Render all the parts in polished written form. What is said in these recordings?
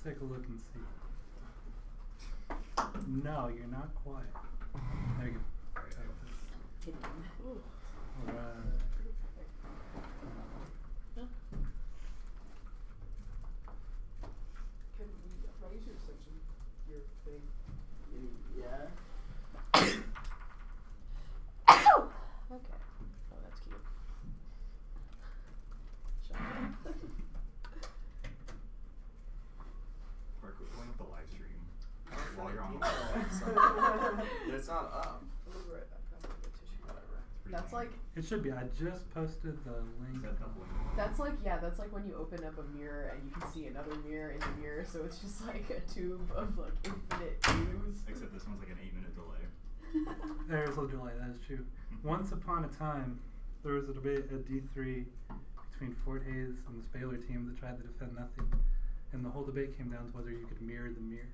Let's take a look and see. No, you're not quiet. There you go. Alright. Can we raise your section? Your thing? Yeah. Ow! Okay. Oh, that's cute. Shut up. Mark, we're going with the live stream while you're on the It's not up. I'll be right back. I'm gonna get tissue. Whatever. That's like. It should be. I just posted the link. That's like, yeah, that's like when you open up a mirror and you can see another mirror in the mirror, so it's just like a tube of like infinite views. Except this one's like an 8-minute delay. There's a delay, that is true. Once upon a time, there was a debate at D3 between Fort Hayes and this Baylor team that tried to defend nothing. And the whole debate came down to whether you could mirror the mirror.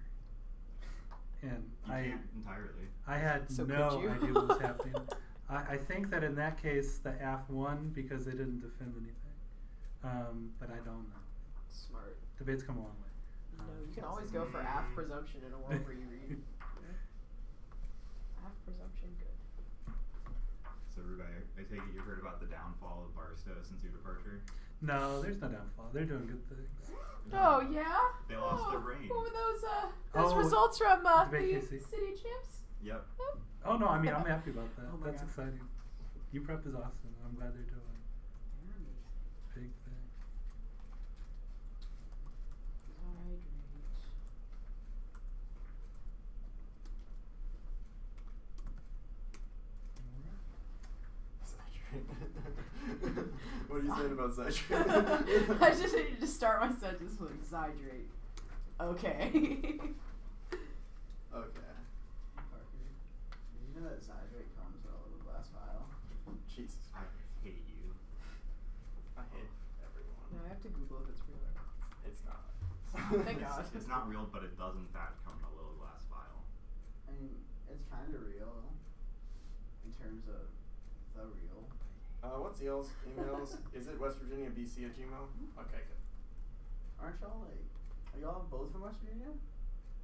And You can't entirely. I had So no could you? idea what was happening. I think that in that case, the AF won because they didn't defend anything. But I don't know. Smart. Debates come a long way. No, you can always go for AF presumption in a world where you read. AF presumption, good. So, Rubai, I take it you heard about the downfall of Barstow since your departure? No, there's no downfall. They're doing good things. Oh yeah. They lost their brain. What were those Oh, results from the Debate KC. city champs? Yep. Oh no, I mean I'm happy about that. Oh my That's God. exciting. U-Prep is awesome. I'm glad they're doing big things. What are you saying about Zytrate? I just needed to start my sentence with Zydrate. Okay. Okay. Parker, did you know that Zytrate comes in a little glass vial? Jesus. I hate you. I hate everyone. Now I have to Google if it's real or not. It's not. Thank God. It's not real, but it does in fact come in a little glass vial. I mean, it's kind of real in terms of the real. What's Eel's emails? Is it West Virginia BC at Gmail? Okay, good. Aren't y'all like, are y'all both from West Virginia?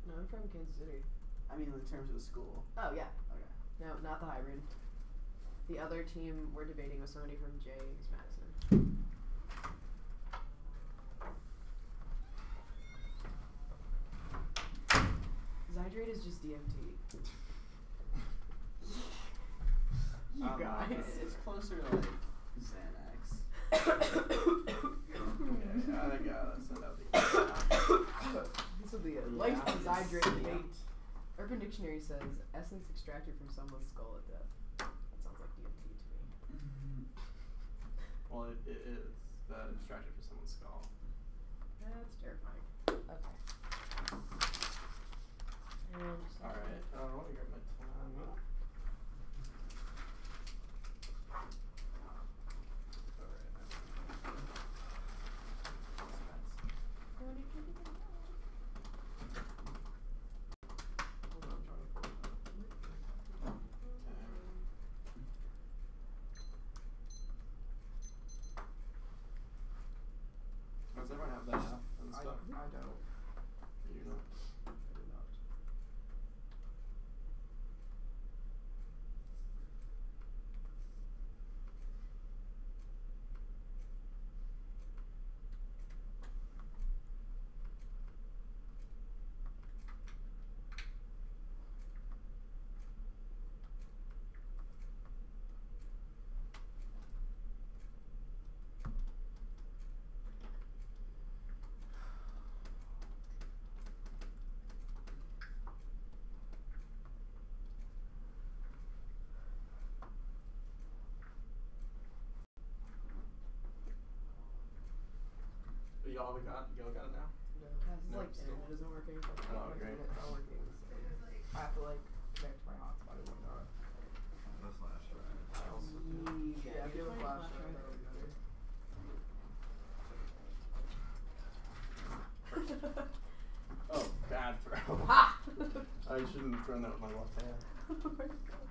No, I'm from Kansas City. I mean, in terms of the school. Oh yeah. Okay. No, not the hybrid. The other team we're debating with somebody from James Madison. Zydrate is just DMT. You guys. It's closer to like Xanax. Okay, I gotta send out the This will be a Yeah, life it's- Zydrate yeah. debate. Urban Dictionary says essence extracted from someone's skull at death. That sounds like DMT to me. Well, it is extracted from someone's skull. That's terrifying. Okay. And just Alright, I want to grab my time. Does everyone have that app and stuff? I don't. You do not. I do not. Y'all got it now? No, this is No, like still. internet isn't working. Oh, great. It's not working. So I have to like connect to my hotspot and whatnot. The flash drive. Yeah, give a flash drive. That would be better. Oh, bad throw. Ha! I shouldn't have thrown that with my left hand. Oh my God.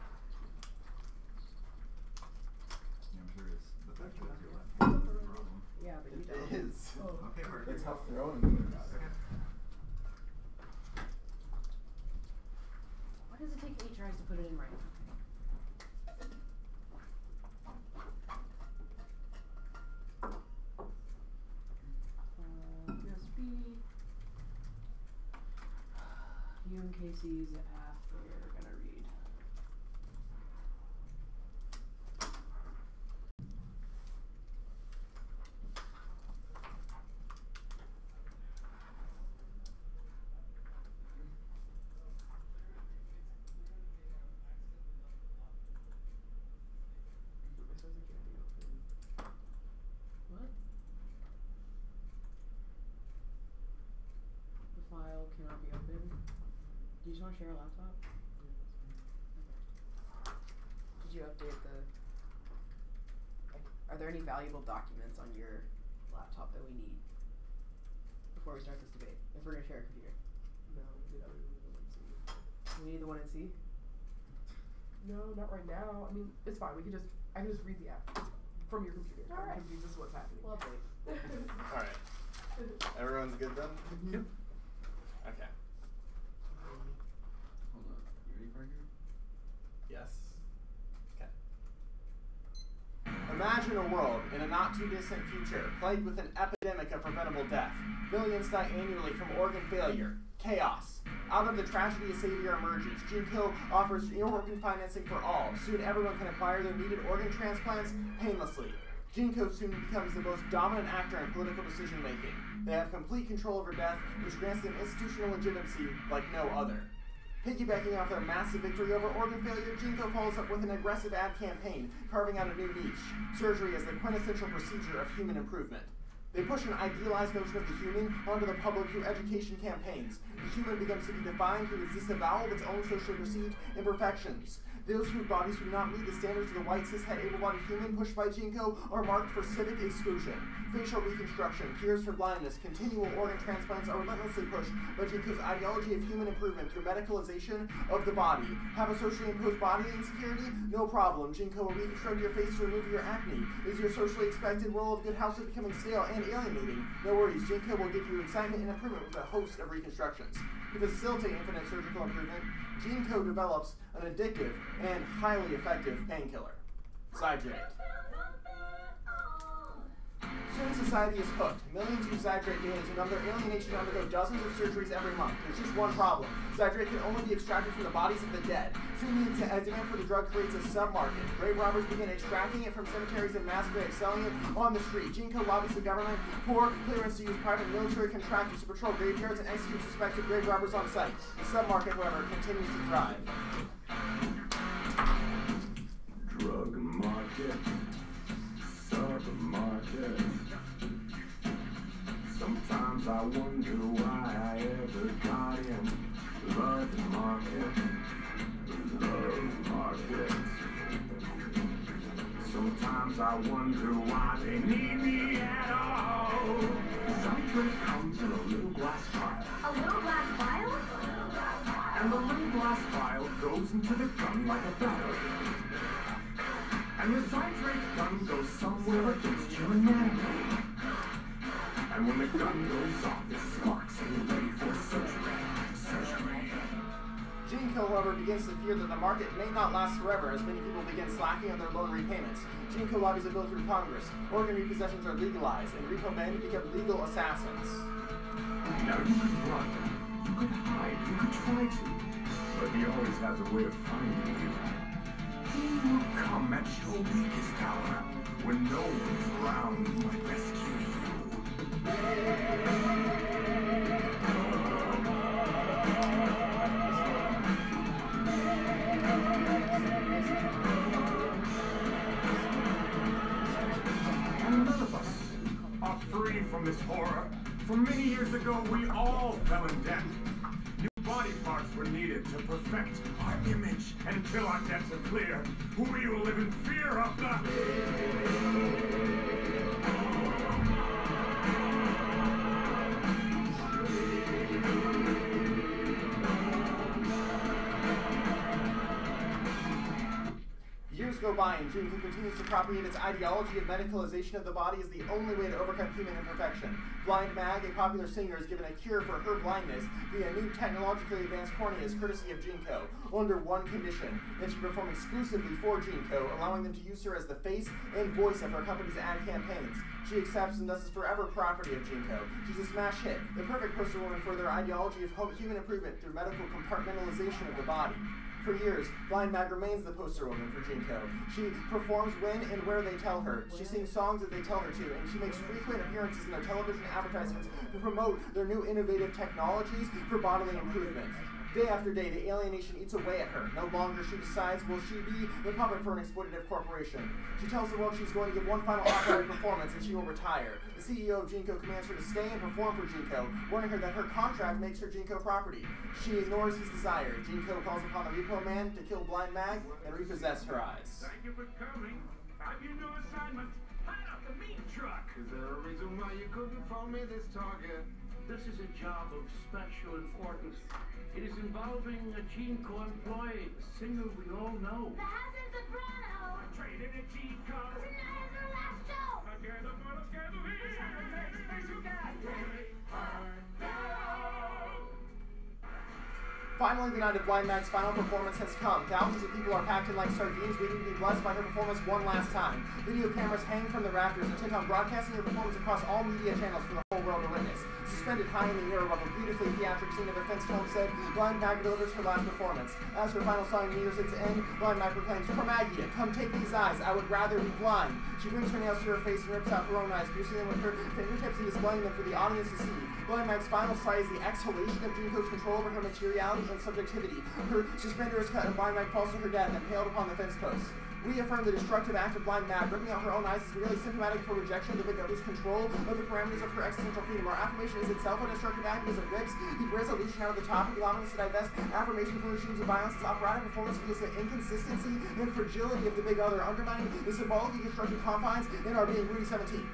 Yeah, I'm sure it's the fact that it's your left hand is the problem. Yeah, but you It don't. is. Oh. Okay, Mark. It's tough throwing. Okay. does it take 8 tries to put it in right? USB. UMKC's app they're gonna read. What? The file cannot be opened. Do you just want to share a laptop? Okay. Did you update the... Like, are there any valuable documents on your laptop that we need before we start this debate? If we're going to share a computer. No, we need the one in C. We need the one in C? No, not right now. I mean, it's fine. I can just read the app. It's from your computer. All right. This is what's happening. Well, update. Alright. Everyone's good then? Yep. Okay. Hold on. You ready, Parker? Yes. Okay. Imagine a world in a not too distant future plagued with an epidemic of preventable death. Millions die annually from organ failure. Chaos. Out of the tragedy a savior emerges. GeneCo offers organ financing for all. Soon everyone can acquire their needed organ transplants painlessly. GeneCo soon becomes the most dominant actor in political decision making. They have complete control over death, which grants them institutional legitimacy like no other. Piggybacking off their massive victory over organ failure, GeneCo follows up with an aggressive ad campaign, carving out a new niche: surgery as the quintessential procedure of human improvement. They push an idealized notion of the human onto the public through education campaigns. The human becomes to be defined through its disavowal of its own socially perceived imperfections. Those whose bodies do not meet the standards of the white cis-het able-bodied human pushed by GeneCo are marked for civic exclusion. Facial reconstruction, cures for blindness, continual organ transplants are relentlessly pushed by GeneCo's ideology of human improvement through medicalization of the body. Have a socially imposed body insecurity? No problem. GeneCo will reconstruct your face to remove your acne. Is your socially expected role of good housewife becoming stale and alienating? No worries. GeneCo will give you excitement and improvement with a host of reconstructions. To facilitate infinite surgical improvement, GeneCo develops an addictive and highly effective painkiller, Zydrate. Soon society is hooked. Millions use Zydrate daily to numb their alienation and undergo dozens of surgeries every month. There's just one problem. Zydrate can only be extracted from the bodies of the dead. Soon the demand for the drug creates a sub-market. Grave robbers begin extracting it from cemeteries and mass graves, selling it on the street. GeneCo lobbies the government for clearance to use private military contractors to patrol graveyards and execute suspected grave robbers on site. The sub-market, however, continues to thrive. Drug market, sub-market. Sometimes I wonder why I ever got in. Love market, love market. Sometimes I wonder why they need me at all. Zydrate comes in a little glass vial. A little glass vial? And the little glass vial goes into the gun like a battery. And the Zydrate gun goes somewhere against your anatomy. And when the gun goes off, it sparks and you're ready for surgery. GeneCo, however, begins to fear that the market may not last forever as many people begin slacking on their loan repayments. GeneCo lobbies a bill through Congress. Organ repossessions are legalized, and repo men become legal assassins. Now you could run, you could hide, you could try to, but he always has a way of finding you. He will come at your weakest hour when no one is around to rescue you. And none of us are free from this horror. For many years ago, we all fell in debt. New body parts were needed to perfect our image. Until our debts are clear, we will live in fear of the... Years go by and Junko continues to propagate its ideology of medicalization of the body as the only way to overcome human imperfection. Blind Mag, a popular singer, is given a cure for her blindness via new technologically advanced corneas courtesy of Junko, under one condition, that she perform exclusively for Junko, allowing them to use her as the face and voice of her company's ad campaigns. She accepts and thus is forever property of Junko. She's a smash hit, the perfect poster woman for their ideology of human improvement through medical compartmentalization of the body. For years, Blind Mag remains the poster woman for Junko. She performs when and where they tell her. She sings songs that they tell her to, and she makes frequent appearances in their television advertisements to promote their new innovative technologies for bodily improvement. Day after day, the alienation eats away at her. No longer she decides, will she be the puppet for an exploitative corporation. She tells the world she's going to give one final operatic performance and she will retire. The CEO of Junko commands her to stay and perform for Junko, warning her that her contract makes her Junko property. She ignores his desire. Junko calls upon the Repo Man to kill Blind Mag and repossess her eyes. Thank you for coming. Have you no assignment? Hide up the meat truck. Is there a reason why you couldn't phone me this target? This is a job of special importance. It is involving a Junko employee, a singer we all know. The Hazard Soprano! I traded a cheat code. Tonight is our last show! Together, brothers, gather here. Finally, the night of Blind Mag's final performance has come. Thousands of people are packed in like sardines, waiting to be blessed by her performance one last time. Video cameras hang from the rafters, intent on broadcasting her performance across all media channels for the whole world to witness. Suspended high in the air above a beautifully theatric scene of a fenced home said, Blind Mag delivers her last performance. As her final song nears its end, Blind Mag proclaims, Chromagia, come take these eyes, I would rather be blind. She brings her nails to her face and rips out her own eyes, piercing them with her fingertips and displaying them for the audience to see. Blind Mag's final sight is the exhalation of Junko's control over her materiality and subjectivity. Her suspender is cut and Blind Mag falls to her death, impaled upon the fence post. We affirm the destructive act of Blind Mag, ripping out her own eyes, is merely symptomatic for rejection of the big other's control of the parameters of her existential freedom. Our affirmation is itself a destructive act because it rips the resolution out of the topic, allowing us to divest affirmation from regimes of violence as operatic performance against the inconsistency and fragility of the big other, undermining the symbolically constructed confines in our being Rudy 17.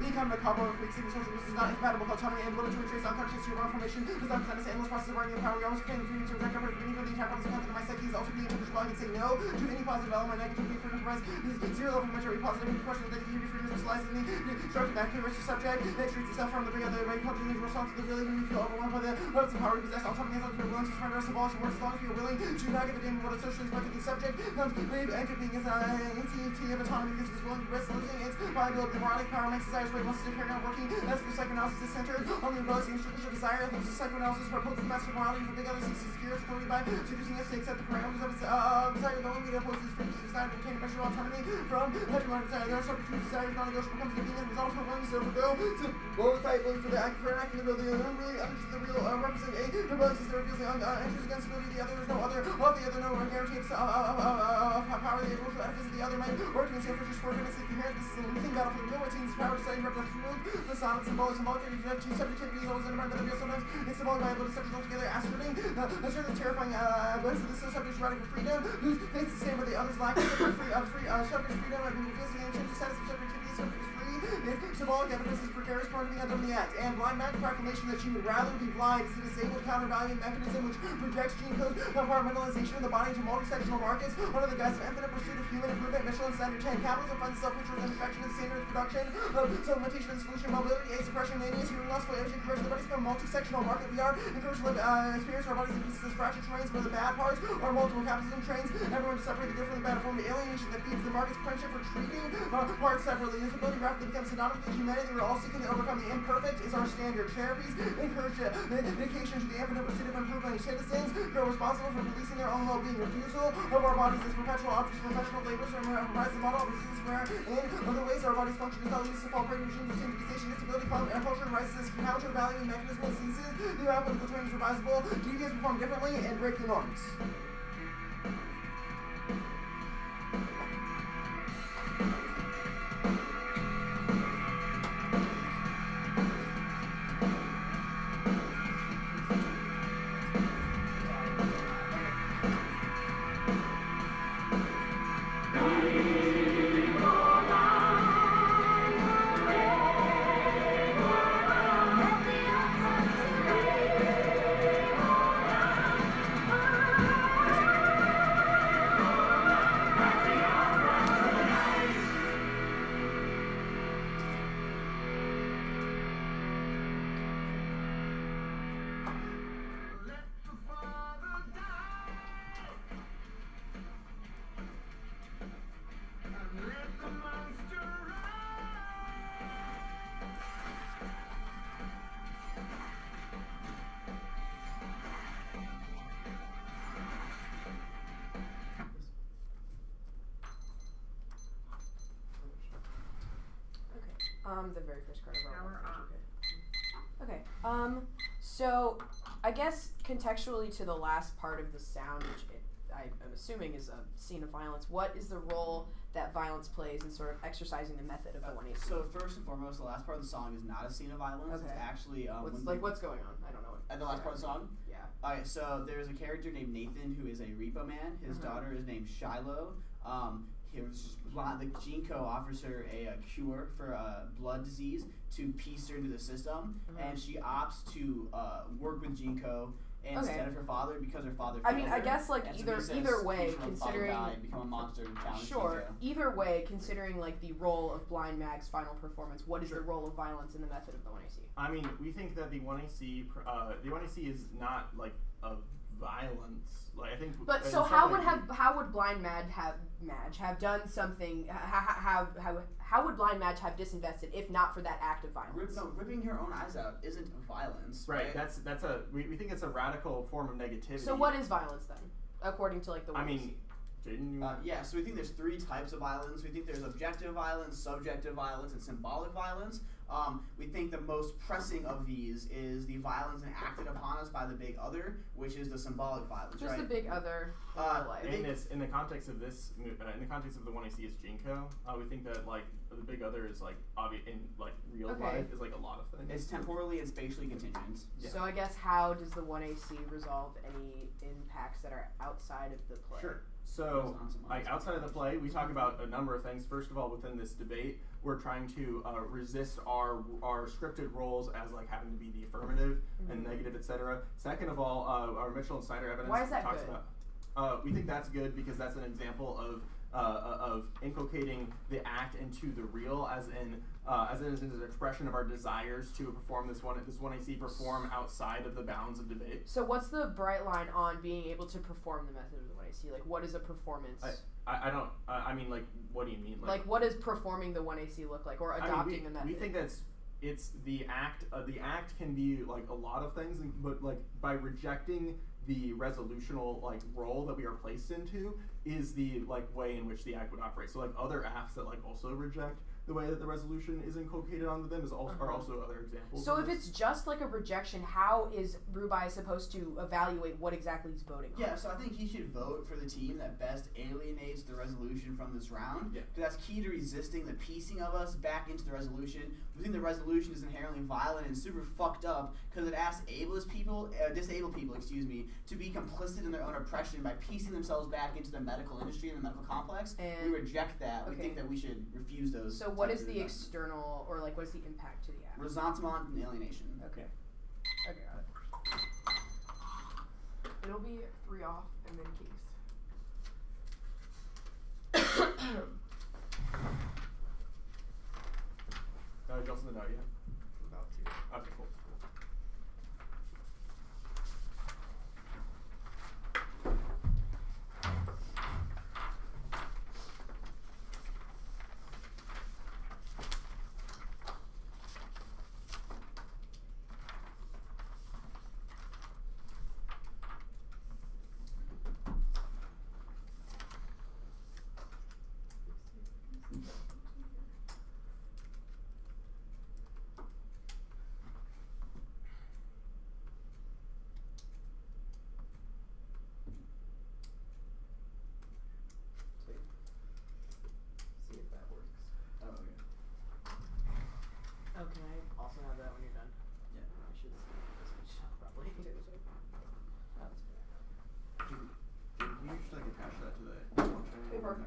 Becoming a couple of freaks in social justice is not incompatible with autonomy and ability to retrace unconscious to your own information does not present us endless process of bargaining power. We always obtain the freedom to reject our beginning for the entire process of content of my psyche is also being individual. I can say no to any positive element, negativity, freedom to rise. Is zero level measure positive any question that negativity, freedom is lies in the destructive act of the subject that treats itself from the big other way, culture in response to the really when you feel overwhelmed by the weapons of power we possess. Autonomy as long as we're willing to surrender us abolish words as long as we are willing to not give a damn what a socially expected the subject comes with entropy is an NCT of autonomy because it's willing to risk losing its viability. Moralic power makes desires way wants to carry out as the psychoanalysis is centered on the rebellious and instructional desire. Thinks the psychoanalysis proposes the master morality for big other seeks to secure its authority by seducing us to accept the parameters of its desire. The only way to oppose this freedom is desire to retain special autonomy from hegemonic desire. There are subject to desire is non-negotiable comes to being as a result of her willingness to forego to both tightly for the act for enacting the building and really understand the real represent a rebellious system reveals the enters against ability the other. There's no other of the other no guarantee of power the able to edifice of the other might work against the officials for goodness inherent. This is a losing battle for the will retains power to study represent the solid symbolic you have two subjectivities always undermined by the real sometimes it's symbolic by able to subject altogether ascertaining a certain terrifying bliss of the subject's radical freedom whose face the same where the others lack free subject's freedom and reveals the ancient status of subjectivity subject is free is symbolic evidence is precarious part of being undone the act and Blind Mag's proclamation that she would rather be blind is the disabled countervaluing mechanism which rejects Junko's compartmentalization of the body into multi-sectional markets under the guise of infinite pursuit of human improvement. Michelin Standard 10 capitalism finds itself features and perfection of the standard of production of supplementation and solution mobility a suppression mania hearing loss for energy conversion the body's from a multi-sectional market we are encouraged to live experience our bodies in pieces as fractured trains where the bad parts are multiple capitalism trains everyone to separate the good from the bad form the alienation that feeds the market's friendship for treating parts separately this ability rapidly becomes synonymous with humanity we're all seeking to overcome the imperfect is our standard therapies encourage dedication to the infinite pursuit of improvement of citizens who are responsible for policing their own well-being refusal of our bodies as perpetual objects of professional labors and provides the model of resistance where in other ways our bodies function is not least to fall prey to regimes of stigmatization disability and culture rises as counter-valuing mechanism and ceases new applicable terms revisable deviants perform differently and break the norms. The very first card I brought. Power up. up. Okay. So I guess contextually to the last part of the sound, which I'm assuming is a scene of violence. What is the role that violence plays in sort of exercising the method of the 1AC? So first and foremost, the last part of the song is not a scene of violence. Okay. It's actually what's going on? I don't know. At the last part of the song. Yeah. Alright, so there's a character named Nathan who is a repo man. His daughter is named Shiloh. The Jinko offers her a cure for blood disease to piece her into the system, and she opts to work with Jinko instead of her father because her father. I mean, I her. guess like And either way, considering become a monster and challenge sure, Jinko. either way, considering like the role of Blind Mag's final performance, what is the role of violence in the method of the 1AC? I mean, we think that the 1AC is not like a violence. Like I think. But so how would Blind Madge have done something? How would Blind Madge have disinvested if not for that act of violence? Ripping her own eyes out isn't violence. Right. We think it's a radical form of negativity. So what is violence then, according to like the? I mean, Jaden. Yeah. So we think there's 3 types of violence. We think there's objective violence, subjective violence, and symbolic violence. We think the most pressing of these is the violence enacted upon us by the big other, which is the symbolic violence. Just right? the big other. In the context of this, in the context of the 1AC is Jinko, we think that like the big other is like obvious in like real life is like a lot of things. It's temporally and spatially contingent. Yeah. So I guess how does the 1AC resolve any impacts that are outside of the play? Sure. So, like outside of the play, we talk about a number of things. First of all, within this debate, we're trying to resist our scripted roles as like having to be the affirmative and negative, etc. Second of all, our Mitchell and Snyder evidence talks about. We think that's good because that's an example of inculcating the act into the real, as an expression of our desires to perform this 1AC perform outside of the bounds of debate. So what's the bright line on being able to perform the method of the 1AC? Like, what is a performance? I mean, like, what do you mean? Like what does performing the 1AC look like, or adopting the method? We think it's the act. The act can be like a lot of things, but like by rejecting the resolutional like role that we are placed into is the like way in which the act would operate. So like other acts that like also reject the way that the resolution is inculcated onto them are also other examples. So if it's just like a rejection, how is Rubai supposed to evaluate what exactly he's voting on? Yeah, so I think he should vote for the team that best alienates the resolution from this round. Yeah. Because that's key to resisting the piecing of us back into the resolution. We think the resolution is inherently violent and super fucked up because it asks disabled people, to be complicit in their own oppression by piecing themselves back into the medical industry and the medical complex. And we reject that. We think that we should refuse those. So what is the external, or like what is the impact to the act? Ressentiment and alienation. Okay. Okay, got it. It'll be 3 off and then case. Justin, the note yet? About to. Okay, cool.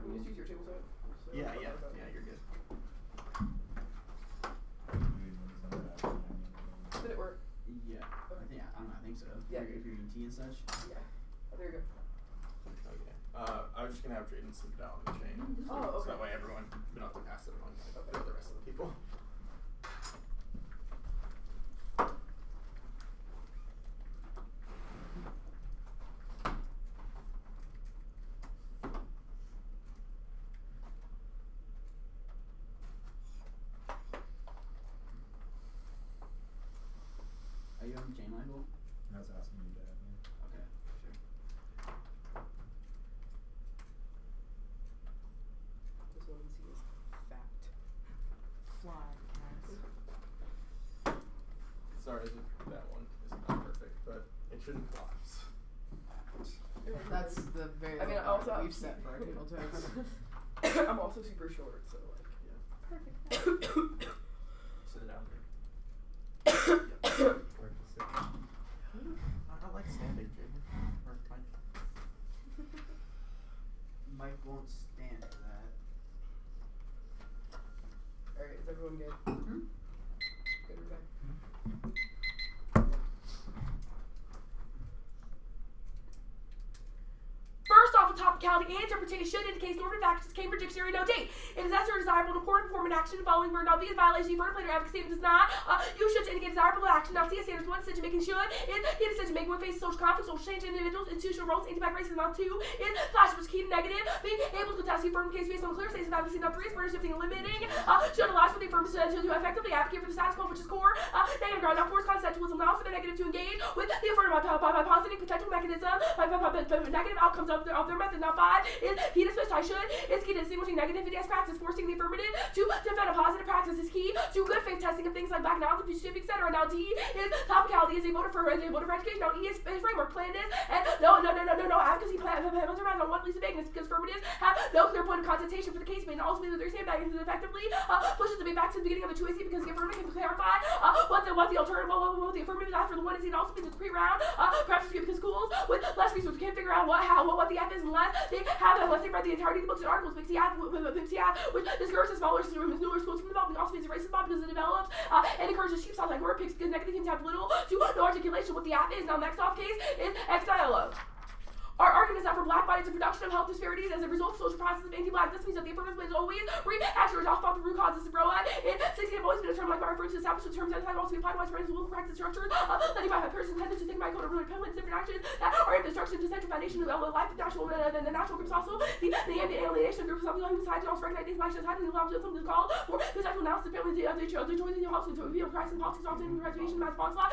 We just use your table set. So Yeah, you're good. Did it work? Yeah, okay. I think so. Yeah. If you're eating tea and such. Yeah. Oh, there you go. Okay. I was just gonna have Jaden sit down on the chain. Oh, okay. So that way everyone, we don't have to pass it on to the rest of the people. Are you on the chain, Michael? I was asking you that. Yeah. Okay, sure. This one is fact. Fly, cat. Sorry, that one is not perfect, but it shouldn't collapse. That's the very I mean, low also bar I'm we've set for our table toes. I'm also super short, so like. Yeah. Perfect. Sit down there. Where to sit? I like standing, Jaden. Or Mike. Mike won't stand for that. Alright, is everyone good? Mm-hmm. Good, we're back. First off, a topicality and interpretation indicates normative actions Cambridge Dictionary notate. It is necessary, desirable, and important to perform an action involving verb not be a violation of verb player advocacy if it does not. You should indicate desirable action. Now, see a standards one decision making should is decision making when facing social conflict, social change in individuals, institutional roles, anti-black racism. Now, two is clash was key to negative. Being able to contest the affirmative case based on clear statements of advocacy. Now, three is burden shifting and limiting. Should allow for the affirmative to effectively advocate for the status quo, which is core. Negative ground. Now, four is consensualism. Allow for the negative to engage with the affirmative by positing potential mechanism by negative outcomes of their method. Now, five is key to switch. I should is key to distinguishing negativity as practice, forcing the affirmative to defend a positive practice is key to good faith testing of things like black knowledge, etc. Now, D is topicality is a voter for education. Now, E is framework plan is and no advocacy plan on what leads to vagueness because affirmatives have no clear point of consultation for the case made and ultimately their sandbagging effectively pushes the debate back to the beginning of the 2AC because the affirmative can clarify what the alternative what the affirmative is after the 1AC. It also means it's pre-round perhaps because schools with less resources can't figure out what the F is unless they have unless they read the entirety of the books and articles. Which discourages smaller newer schools from developing. Also means racist because it develops and encourages sheep sounds like word pigs because negative things have little to no articulation what the app is. Now next off case is X dialogue. Our argument is that for black bodies, the production of health disparities as a result of social processes of anti-black. This means that the affirmative plan is always reactionary, off the root causes of broad. In 16, have always been a term like by referring to established terms that have also been applied to widespread will practice structure. Letting by persons tended to think by code of repellent different actions that are in destruction to central foundation of life of national and the national groups also. The ambient alienation of groups of human society also recognize these actions having the allows them to call for conceptual analysis apparently the choice of the also to reveal Christ and politics also in graduation mass response law.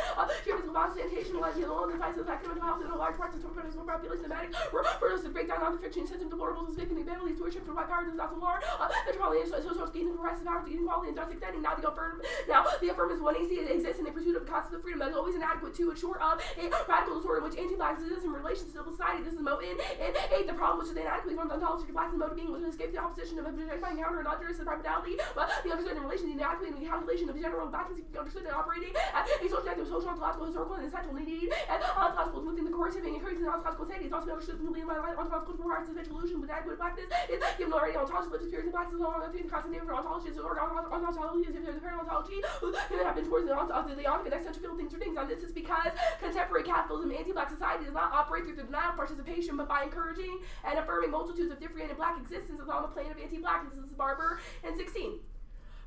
Human violence sanitation like the alone the devices of academic health and a large parts of the population of to break down on the fiction systems deplorables and speaking the abilities to worship for my power does not alarm. Metropolitan social gaining progressive power to inequality and just extending. Now the affirmative 1AC exists in the pursuit of the concept of freedom that is always inadequate to ensure a radical disorder in which anti-blacks exist in relation to civil society. This is mode in and 8 the problem which is inadequately formed ontology to blacks and mode of being which is escape the opposition of objectifying counter and non-juristic primality, but the understood in relation to the inadequacy and the calculation of the general blackness be understood and operating at a subjective social ontological historical and essential need and ontological moving the coercive and encouraging the ontological society is also understood in my ontological requires of evolution with adequate blackness is given already ontology but experience of blackness along the constant name for ontology is or ontology is the parent ontology given have been towards the ongoing essential field things or things. And this is because contemporary capitalism anti-black society does not operate through the denial of participation but by encouraging and affirming multitudes of differentiated black existences on the plane of anti-blackness. This is Barber and 16.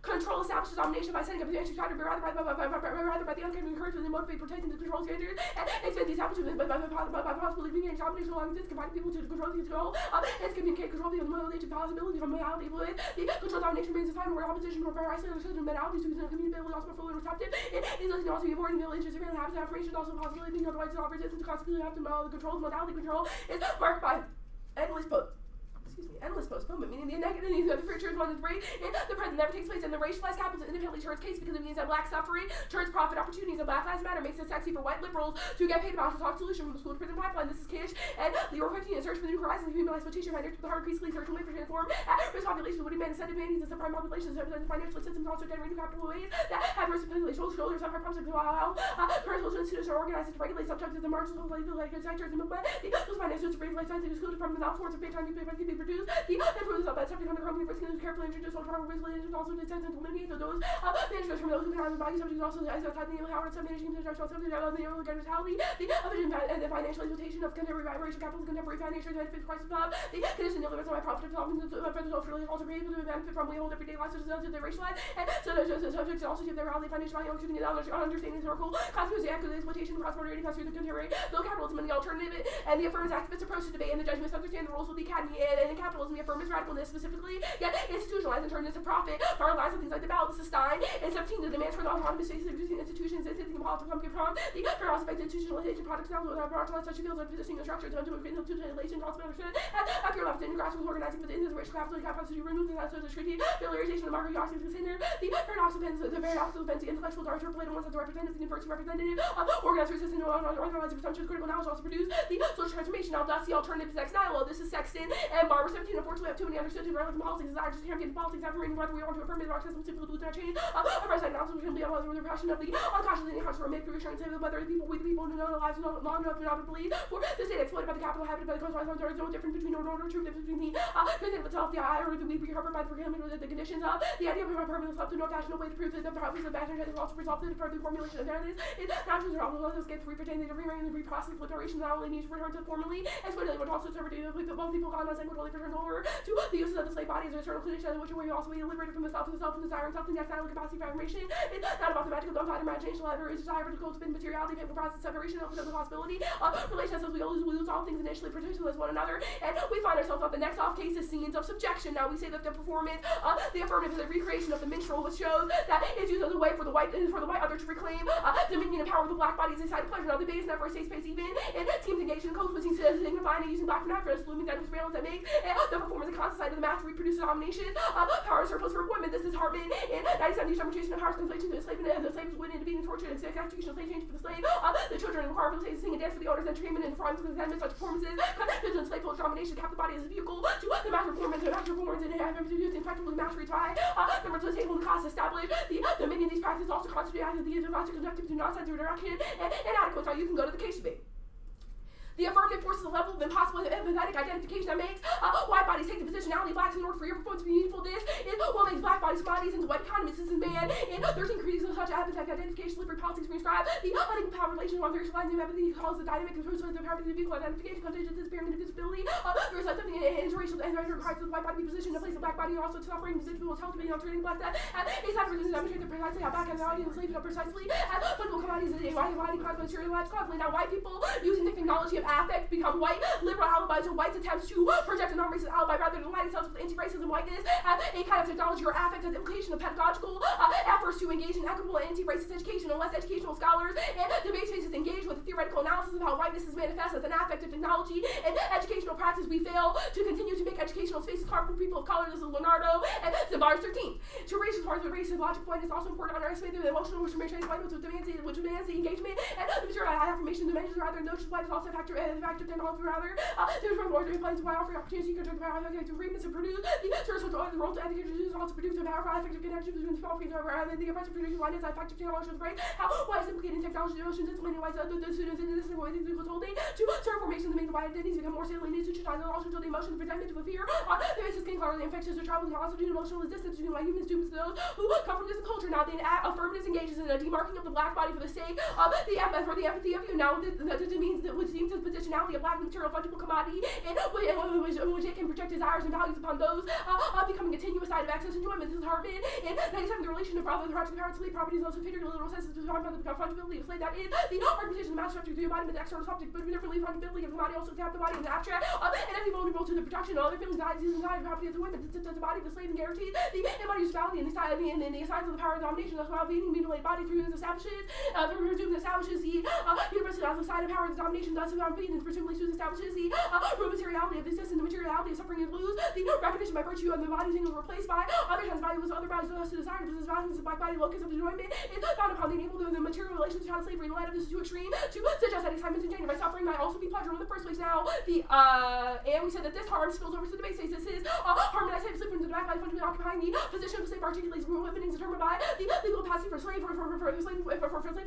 Control establishes domination by setting up the entry pattern, but rather by the uncaring encouragement and motivate protecting the control standards and expand the establishment by possibility being domination along this combining people to control the control and communicate control the motivation possibility from morality with the control domination remains a time where opposition or isolated certain mentalities to communicability also fully receptive. It is listening also be avoiding villages and habits and affirmations also possibility being otherwise not resistant to constantly have to the control modality control is marked by endless postponement, meaning the negative of the future is one that's great in the present never takes place, and the racialized capitalism independently turns case because it means that black suffering turns profit opportunities and Black Lives Matter makes it sexy for white liberals to get paid about to talk solution from the school to prison pipeline. This is Kish and the Orphan search for the new horizons of human exploitation financial with the hard increasingly search for way for transform at risk populations would demand incentive needs and subprime populations and financial systems also generating capital ways that have risk population shoulders of problems like how current social institutions are organized to regulate subjects of the marginal like sectors and movement. Those financial to regulate science excluded from the outsource of pay time to be produced. The improves up by subject under company risk and carefully introduced on travel risk and also the sense and eliminate those managers from those who can have the body subjects also as a type of how to managing the structural subject of the mentality, the and the financial exploitation of contemporary vibration capital, contemporary financial benefit price of the condition of the profit development of really also be able to benefit from we hold everyday lives to the racialized and so the subjects also give their reality financial value shooting it understanding historical consequences of exploitation cross-border pass through the contemporary low capitalism and the alternative and the affirmative activist approach to debate and the judgments understand the rules of the academy and in capitalism the affirmative radicalness specifically get institutionalized and turned into profit paralyzed and things like the ballot. This is Stein and 17 the demands for the autonomous spaces of existing institutions and thinking politics come from the paradox of institutionalization products now without productized such fields of positioning and structures to institutionalization also understood at pure left and grassroots tasked with organizing for the ends of the racial capital, to remove the treaty, the realization of the market arts consider the paradox offense, the intellectual darts related ones that the representative, the university representative, organized resistance, organized presumptions, critical knowledge also produce the social transformation. Now, that's the alternative to sex denial. This is Sexton and Barber 17. Unfortunately, we have too many understood to relevant politics, desire to champion politics, affirming whether we want to affirm it or accessible to people without change. Our president also can be able to the passion of the unconscious and unconscious make for assurance of whether the people, we the people, who know the lives long enough to not believe. For the state exploited by the capital, habited by the consequences, there is no difference between order, truth, between the content of itself, the eye, or the we be harbored by the procurement or the conditions of the idea of permanence up to no fashion, no way to prove that the purpose of battery has also resulted in further formulation of narratives. It's not just all the escape to repertain the remain the reprocessing obliteration not only needs to return to formally as well, but also serve to both people gone as equitably return over to the uses of the slave body as a certain condition, which way also be liberated from the self and desire and self and the external capacity for affirmation. It's not about the magical gunpowder imagination, however, is desire to cultivate materiality, paper process separation, opens up the possibility of relationships. We lose all things initially particularly as one another, and we find ourselves at the next off cases scenes of subjection. Now we say that the performance, the affirmative is a recreation of the minstrel, which shows that it's used as a way for the white other to reclaim dominion and power of the black body as a side of pleasure. Now the base never a safe space even in teams engaged in codes between signifying and using black vernacular, looming that surveillance that makes the performance a constant side of the mass reproduces domination, power surplus for women. This is Hartman in 97 determination of powers conflation to the slave and the slave is winning to being tortured and execution of slave change for the slave. The children require for the slaves to sing and dance for the owner's entertainment and the fraudulent resentment such performances there's a slave full domination kept the body as a vehicle to the mass performance and mass performance and have to use effectively mass retry number to the table and the cost established the dominion of these practices also constitute as the conductive to nonsense or direction and inadequate. Now you can go to the case debate. The affirmative forces a level of impossible empathetic identification that makes white bodies take the positionality of blacks in order for your performance to be meaningful. This is what makes black bodies commodities into white economies. This is man in 13 creeds of such empathetic identification, slippery politics prescribed the unequal power relation on various lines of empathy calls the dynamic and process of the power of the vehicle identification, contagious disappearing indivisibility. There is like something interracial and requires the white body be positioned in a place of black body also suffering the individual health to be alternating black that a side of demonstrate the precisely how black and the audience slaves are precisely as political commodities as a white body constantly materialized constantly. Now white people using the technology of affect become white liberal alibis or whites attempts to project a non-racist alibi rather than align themselves with anti-racism whiteness as a kind of technology or affect as implication of pedagogical efforts to engage in equitable anti-racist education unless educational scholars and debate spaces engage with the theoretical analysis of how whiteness is manifest as an affective technology and educational practice. We fail to continue to make educational spaces harmful for people of color. This is Leonardo and Bars 13. To raise as far as the racist logic point is also important to underestimate the emotional which may trace whiteness which demands the engagement and the material affirmation dimensions rather than notions white is also a factor technology rather. There's one more plans why offering opportunities you can turn the power of agreements to produce the social joy the role to educators use also produce a powerful effective connection between the small freedom rather than the oppressive producing whiteness effective technology of the brain. How why is implicated in technology emotions implementing whites the students in this way things equals holding to certain formations that make the white identities become more salient institutionalized and also show the emotions presentment to a fear on the basis of color the infectious or troubles and also due to emotional distance between white human students to those who come from this culture. Now the affirmative engages in a demarking of the black body for the sake of the empathy of you. Now this means that which seems the positionality of black material fungible commodity in which it can project desires and values upon those becoming a continuous side of access enjoyment. This is Hartman in 97 the relation of the rights of power to slave property is also figured in literal sense defined by the fungibility of slave. That is the argumentation of the mass structure to the embodiment of the external subject, but differently fungibility of the body also to have the body in the abstract and every vulnerable to the production of other feelings, diseases, and property of the women. The body of the slave and guarantees the embodied usality and the signs of the power of domination. That's why being mutilated body through this establishes the universal as a sign of power of domination. Thus, being presumably establishes the real materiality of the existence, the materiality of suffering and lose, the recognition by virtue of the body being replaced by other times value was other bodies thus to desire. This is values of black body locus of enjoyment is found upon the enabled the material relations to child slavery. In light of this is too extreme to suggest that excitement and danger by suffering might also be pleasure in the first place. Now and we said that this harm spills over to the base phase. This is harmonized type of slavery into the black body fundamentally occupying the position of the slave articulates rule women is determined by the legal capacity for slave for slave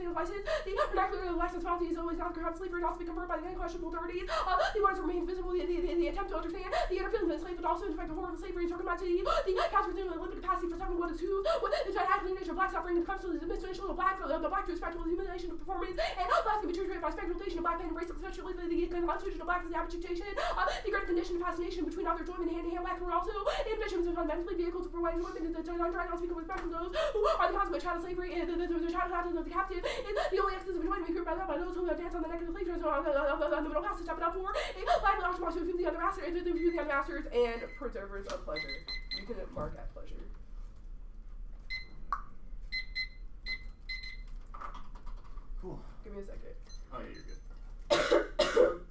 devices. The vernacular of the license policy is always not corrupt slavery and also be confirmed by the unquestionable authorities. The ones remain visible the attempt to understand the inner feelings of the slave, but also in fact the horror of slavery and circumcised the counts within the limited capacity for suffering what is who with the tragedy nature of black suffering and comes to the administration of the black to spectacle humiliation of performance and blacks can be treated by speculation of black pain and race especially the constitution of blacks is the objectification the great condition of fascination between other enjoyment hand in hand blacks were also ambitions of fundamentally vehicle to provide enjoyment to try not speak with respect to those who are the consummate child of slavery and the child of the captive is the only excess of enjoyment made by those who dance on the neck of the slave trade of the middle class to step it up for a black large march to view the other masters and preservers of pleasure. You can mark at pleasure. Cool. Give me a second. Oh yeah, you're good.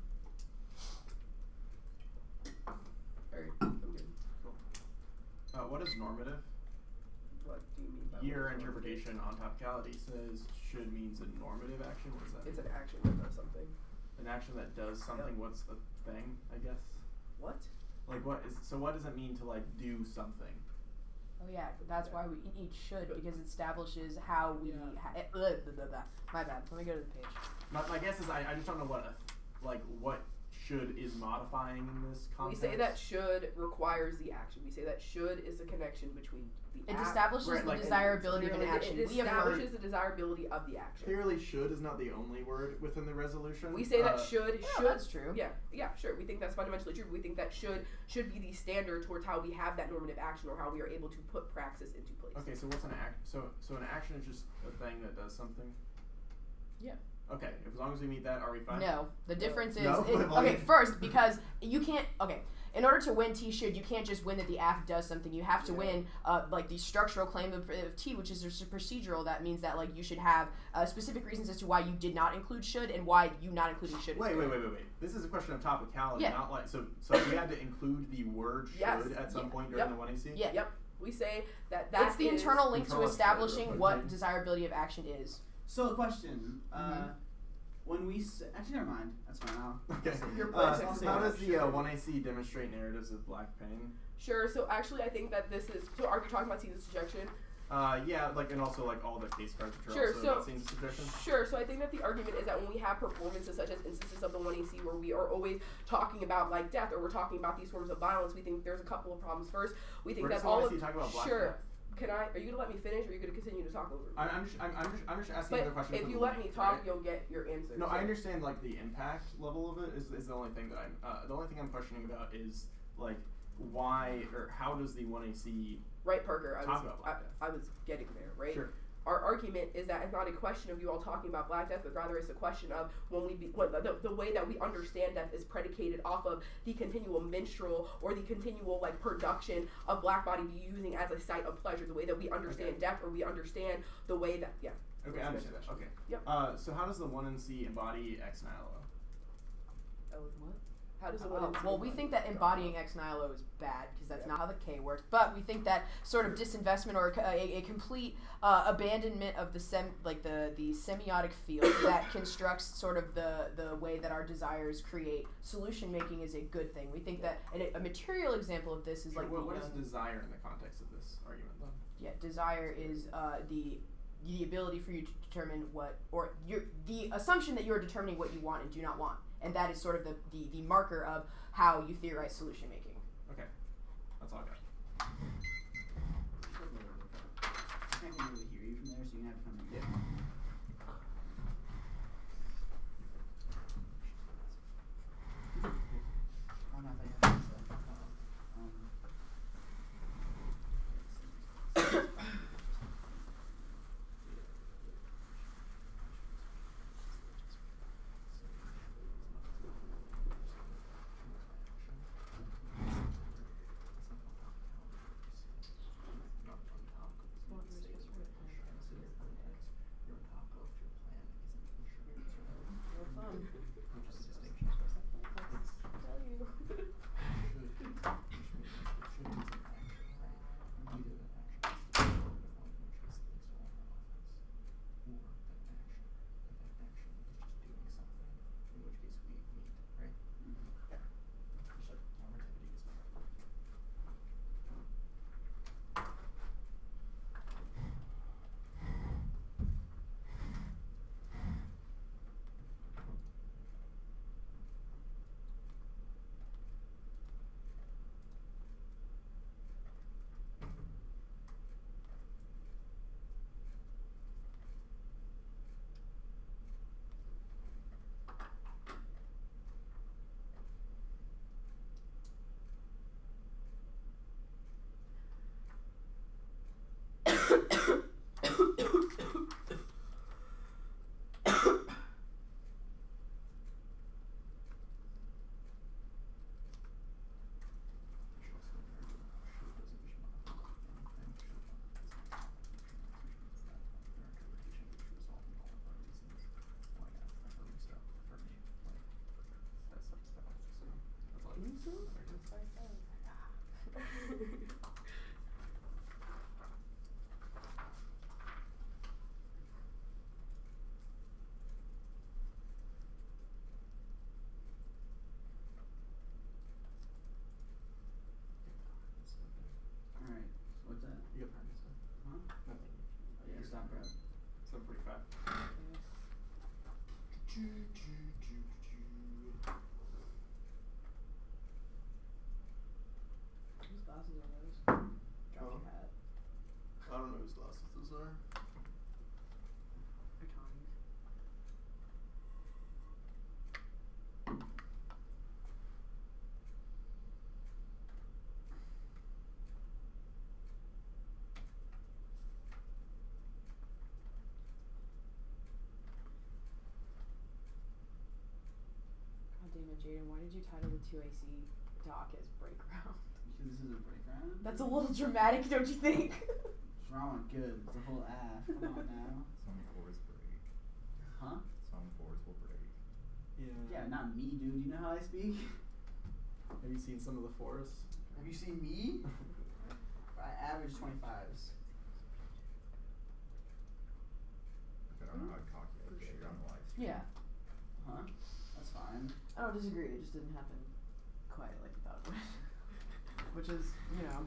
Alright. What is normative? What do you mean by Your what is interpretation on topicality says should means a normative action. What does that It's mean? an action that does something. An action that does something. Yep. What's a thing? I guess. What? Like what is? So what does it mean to like do something? Oh yeah, that's why we need should, because it establishes how we. Yeah. My bad. Let me go to the page. My guess is I just don't know what what should is modifying in this context. We say that should requires the action. We say that should is the connection between the It act. establishes Right, the like, desirability of an action. It We affirm. establishes the desirability of the action. Clearly, should is not the only word within the resolution. We say that should. That's true. Yeah, sure. We think that's fundamentally true. We think that should be the standard towards how we have that normative action or how we are able to put praxis into place. Okay, so what's an act? So an action is just a thing that does something. Yeah. Okay, as long as we meet that, are we fine? No, the difference is No? okay. First, because you can't. Okay, in order to win T should, you can't just win that the AF does something. You have to win like the structural claim of T, which is procedural. That means that like you should have specific reasons as to why you did not include should and why you not including should. Wait. This is a question of topicality, Yeah. not like so we had to include the word should Yes. at some point during Yep. the 1AC. Yeah. Yep. We say that It's the is internal link to Control of establishing should, what but- desirability of action is. So a question. Mhm. When we actually never mind. That's fine. Okay. Your How place is does the sure. 1AC demonstrate narratives of black pain? Sure. So actually, I think that this is. So are you talking about CEDA suggestion? Yeah, like and also like all the case cards which are Sure, also so- about scenes suggestion. Sure. So I think that the argument is that when we have performances such as instances of the 1AC where we are always talking about like death or we're talking about these forms of violence, we think there's a couple of problems. First, we think Where that does the all 1AC of talk about black sure. death? Are you gonna let me finish or are you gonna continue to talk over me? I'm just asking But the question. if from you the let me link, talk, right? you'll get your answer. No, So- I understand like the impact level of it is the only thing that the only thing I'm questioning about is like why or how does the 1AC Right, Parker. talk about black death? I was getting there, right? Sure. Our argument is that it's not a question of you all talking about Black Death, but rather it's a question of the way that we understand death is predicated off of the continual minstrel or the continual like production of black body be using as a site of pleasure. The way that we understand death, or we understand the way that Okay, I understand that. Okay. Yep. So how does the 1NC embody ex nihilo? What? How does it work? Well, we think that embodying ex nihilo is bad because that's not how the K works. But we think that sort of disinvestment or a complete abandonment of the semiotic field that constructs sort of the way that our desires create solution making is a good thing. We think that a material example of this is Sure, like what is desire in the context of this argument then? yeah, desire is the ability for you to determine what, or the assumption that you are determining what you want and do not want. And that is sort of the marker of how you theorize solution making. Okay. That's all I got. I can't really hear you from there, so you have to come in. Oh, no, I thought you had to say. are? They're Tommies. God damn it, Jaden, why did you title the 2AC doc as break round? Because this is a break round. That's a little dramatic, don't you think? Drama good. It's a whole ass. Come on now. Some fours break. Huh? Some fours will break. Yeah, not me, dude. You know how I speak? Have you seen some of the fours? Have you seen me? I average 25s. I don't know how cocky I get on the live stream. Yeah. Huh? That's fine. I don't disagree, it just didn't happen quite like you thought it would. Which is, you know,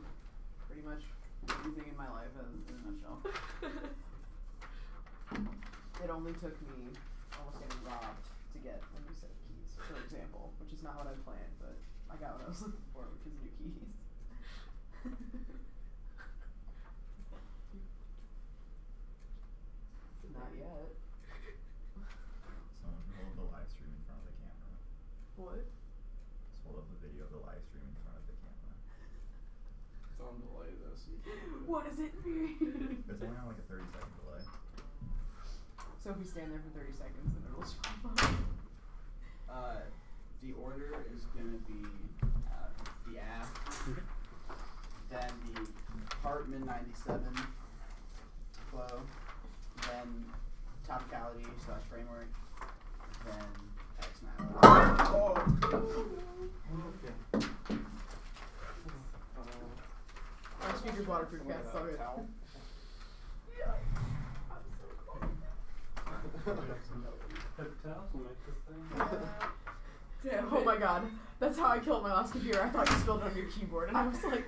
pretty much everything in my life in a nutshell. It only took me almost getting robbed to get a new set of keys, for example, which is not what I planned, but I got what I was looking for, which is new keys. Not yet. Someone hold the live stream in front of the camera. What? Just hold up the video of the live stream in front of the camera. It's on delay though, so you can't. What does it mean? It's only on like a 30-second delay. So if we stand there for 30 seconds, then it'll just pop up. The order is gonna be the app, then the Hartman 97 flow, then topicality / framework, then X9. Oh! Okay. Our speaker's waterproof, guys. It's all good. Yeah. I'm so cold. Paper towels will make this thing. Damn, oh my god. That's how I killed my last computer. I thought you spilled it on your keyboard, and I was like...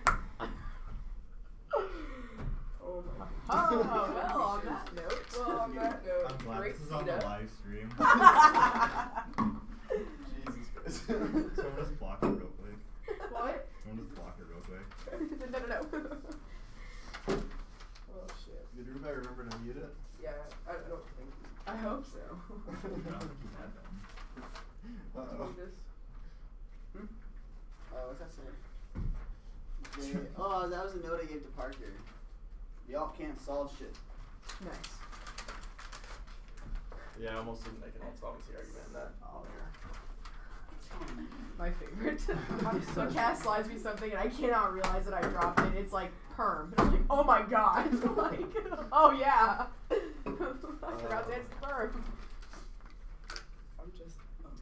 Oh my god. Oh, well, on that note. I'm glad great this is on the CEDA. live stream. Jesus Christ. Someone just block it real quick. What? Someone just block it real quick. No. Oh, shit. Did everybody remember to mute it? Yeah, I don't think... I hope so. I don't think you had them. Uh-oh. What's that say? Oh, that was a note I gave to Parker. Y'all can't solve shit. Nice. Yeah, I almost didn't make an all-solvency argument in that. Oh, My favorite. So Cass slides me something and I cannot realize that I dropped it. It's like perm. And I'm like, oh my god. Like, oh yeah. I forgot to answer perm. I'm just a mess.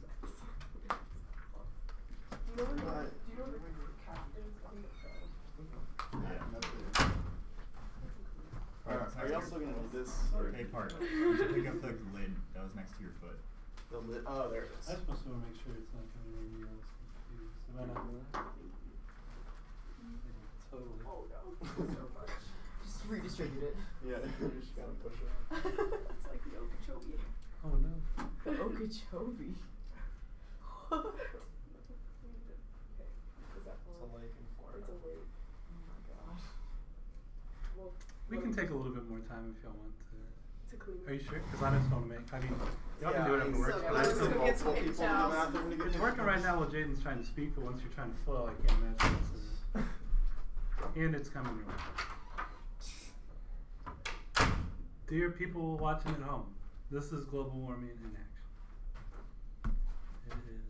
Do you know where the cat is on the phone? Yeah. Are y'all still gonna need this? Hey, Park. You should pick up the lid that was next to your foot. The lid? Oh, there it is. I supposed to make sure it's not coming in here. I was confused. Am I not doing that? Totally. Oh no. So much. Just redistribute it. Yeah, you just gotta push it. It's like the Okeechobee. Oh no. The Okeechobee. What? Okay. Is that It's a lake in Florida. It's a lake. Oh my gosh. Well, We can take a little bit more time if y'all want to. to clean. Are you sure? Because I just don't make. I mean, y'all can do it at it's work. so but good. I Let's still, go get some paper people in the towels. bathroom to get it's working right now while Jaden's trying to speak, but once you're trying to flow, I can't imagine this is. And it's coming your way. Dear people watching at home, this is global warming in action. It is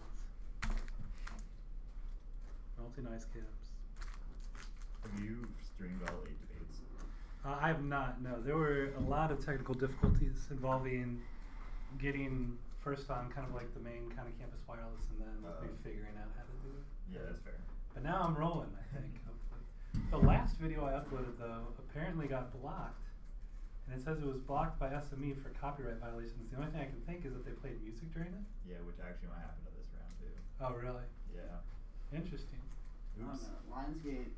melting ice caps. Have you streamed all 8 debates? I have not, no. There were a lot of technical difficulties involving getting first on kind of like the main kind of campus wireless and then me figuring out how to do it. Yeah, that's fair. But now I'm rolling, I think, hopefully. The last video I uploaded, though, apparently got blocked. And it says it was blocked by SME for copyright violations. The only thing I can think is that they played music during it. Yeah, which actually might happen to this round too. Oh, really? Yeah. Interesting. I don't Oops. know. Lionsgate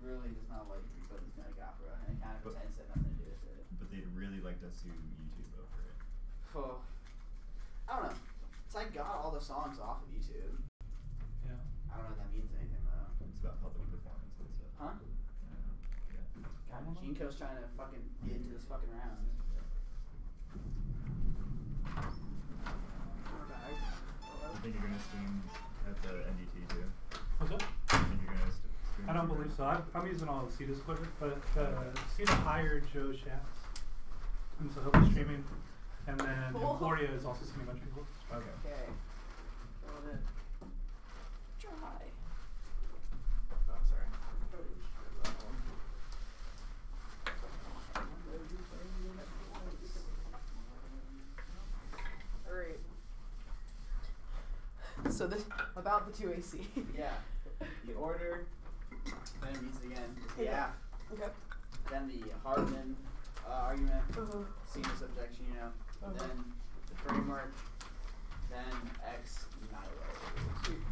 really does not like because it's like opera, and it kind of pretends to have nothing to do with it. But they'd really like to sue YouTube over it. Oh. I don't know. So I got all the songs off of YouTube. Yeah. I don't know if that means anything though. It's about public performance and stuff. Huh? Yeah. God, Jinko's trying to fucking get into this fucking round. I think you're gonna stream at the NDT too. What's up? I think you're gonna stream. I don't believe so. I'm using all of CEDA's equipment, but CEDA hired Joe Schatz, and so he'll be streaming. And then Gloria is also streaming a bunch of people. Okay. Okay. Going in. Try. Oh, sorry. Alright. So this about the 2AC. Yeah. The order, then these again. Yeah. Okay. Then the Hardman argument, Uh-huh. senior subjection, you know. Uh-huh. Then the framework, then X nihilo. Sweet.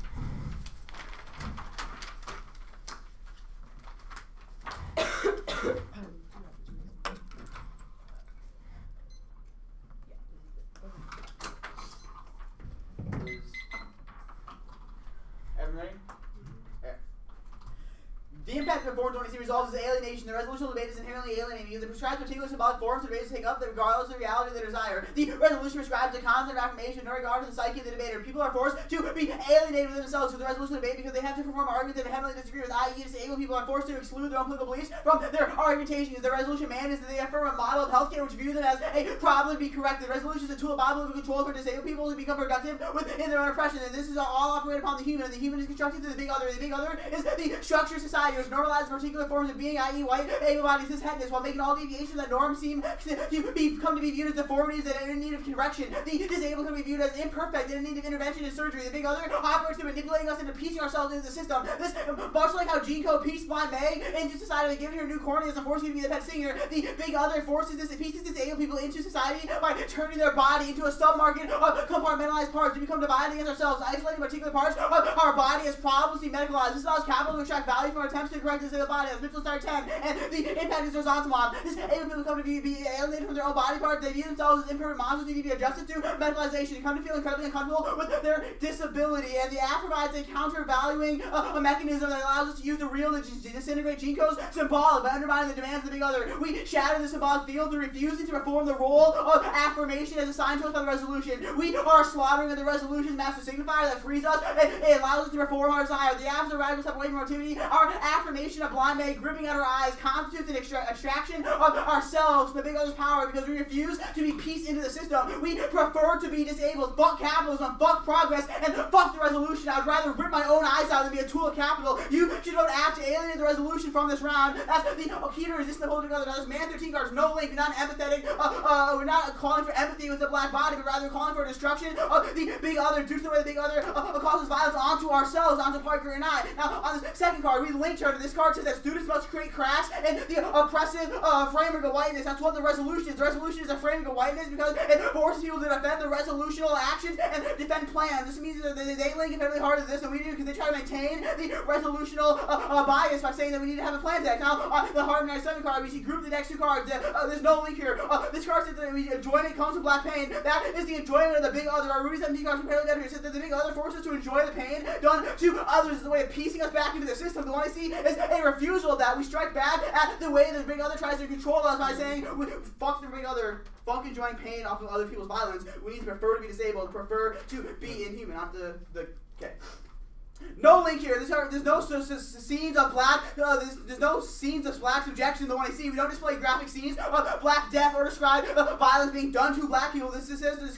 Everyone ready? Yeah. The impact of the 420 resolves is alienation. The resolution of the debate is inherently alienating because it prescribes particular symbolic forms the debaters take up that regardless of the reality of their desire. The resolution prescribes a constant affirmation in regard to the psyche of the debater. People are forced to be alienated within themselves through the resolution of the debate because they have to perform arguments that vehemently disagree with, i.e. disabled people are forced to exclude their own political beliefs from their argumentation. The resolution mandates that they affirm a model of healthcare which view them as a problem to be corrected. The resolution is a tool of political control for disabled people to become productive within their own oppression, and this is all operated upon the human, and the human is constructed through the big other. The big other is the structure of society which normalizes particular forms of being, i.e. white, able-bodied, cis-hetness, while making all deviations that norm seem to come to be viewed as deformities that are in need of correction. The disabled can be viewed as imperfect and in need of intervention and surgery. The big other operates to manipulating us into piecing ourselves into the system. This, much like how Jinko pieced Blind May into society by giving her new corneas and forcing her to be the pet singer, the big other pieces disabled people into society by turning their body into a sub-market of compartmentalized parts to become divided against ourselves, isolating particular parts of our body as problems to be medicalized. This allows capital to extract value from our attempts to correct the body, as Mitchell started 10, and the impact is horizontal. This able people come to be alienated from their own body parts. They view themselves as imperfect monsters who need to be adjusted to medicalization and come to feel incredibly uncomfortable with their disability. And the app provides a countervaluing a mechanism that allows us to use the real to disintegrate Jinko's symbolic by undermining the demands of the big other. We shatter the symbolic field through refusing to perform the role of affirmation as assigned to us by the resolution. We are slaughtering of the resolution's master signifier that frees us. It allows us to perform our desire. The app is a radical step away from activity. Our affirmation of Blind May gripping at our eyes constitutes an extraction of ourselves from the big other's power because we refuse to be pieced into the system. We prefer to be disabled. Fuck capitalism, fuck progress, and fuck the resolution. I'd rather rip my own eyes out than be a tool of capital. You should vote act to alienate the resolution from this round. That's the key to resist the whole together. Now this man 13 cards, no link. We're not empathetic. We're not calling for empathy with the black body, but rather calling for destruction of the big other due to the way the big other causes violence onto ourselves, onto Parker and I. Now on this second card, we linked her to this card says that students must create cracks and the oppressive framework of whiteness. That's what the resolution is. The resolution is a framework of whiteness because it forces people to defend the resolutional actions and defend plans. This means that they link incredibly hard to this than we do because they try to maintain the resolutional bias by saying that we need to have a plan deck. Now, the Hard Knight 7 card, we see group the next two cards. There's no link here. This card says that enjoyment comes with black pain. That is the enjoyment of the big other. Our Rudy 17 cards compare together here. It says that the big other forces us to enjoy the pain done to others as a way of piecing us back into the system. The one I see is a refusal of that. We strike back at the way the big other tries to control us by saying, fuck the big other, fuck enjoying pain off of other people's violence. We need to prefer to be disabled, prefer to be inhuman, not okay. No link here. There's no scenes of black. There's no scenes of black subjection. The one I see, we don't display graphic scenes of black death or describe violence being done to black people. This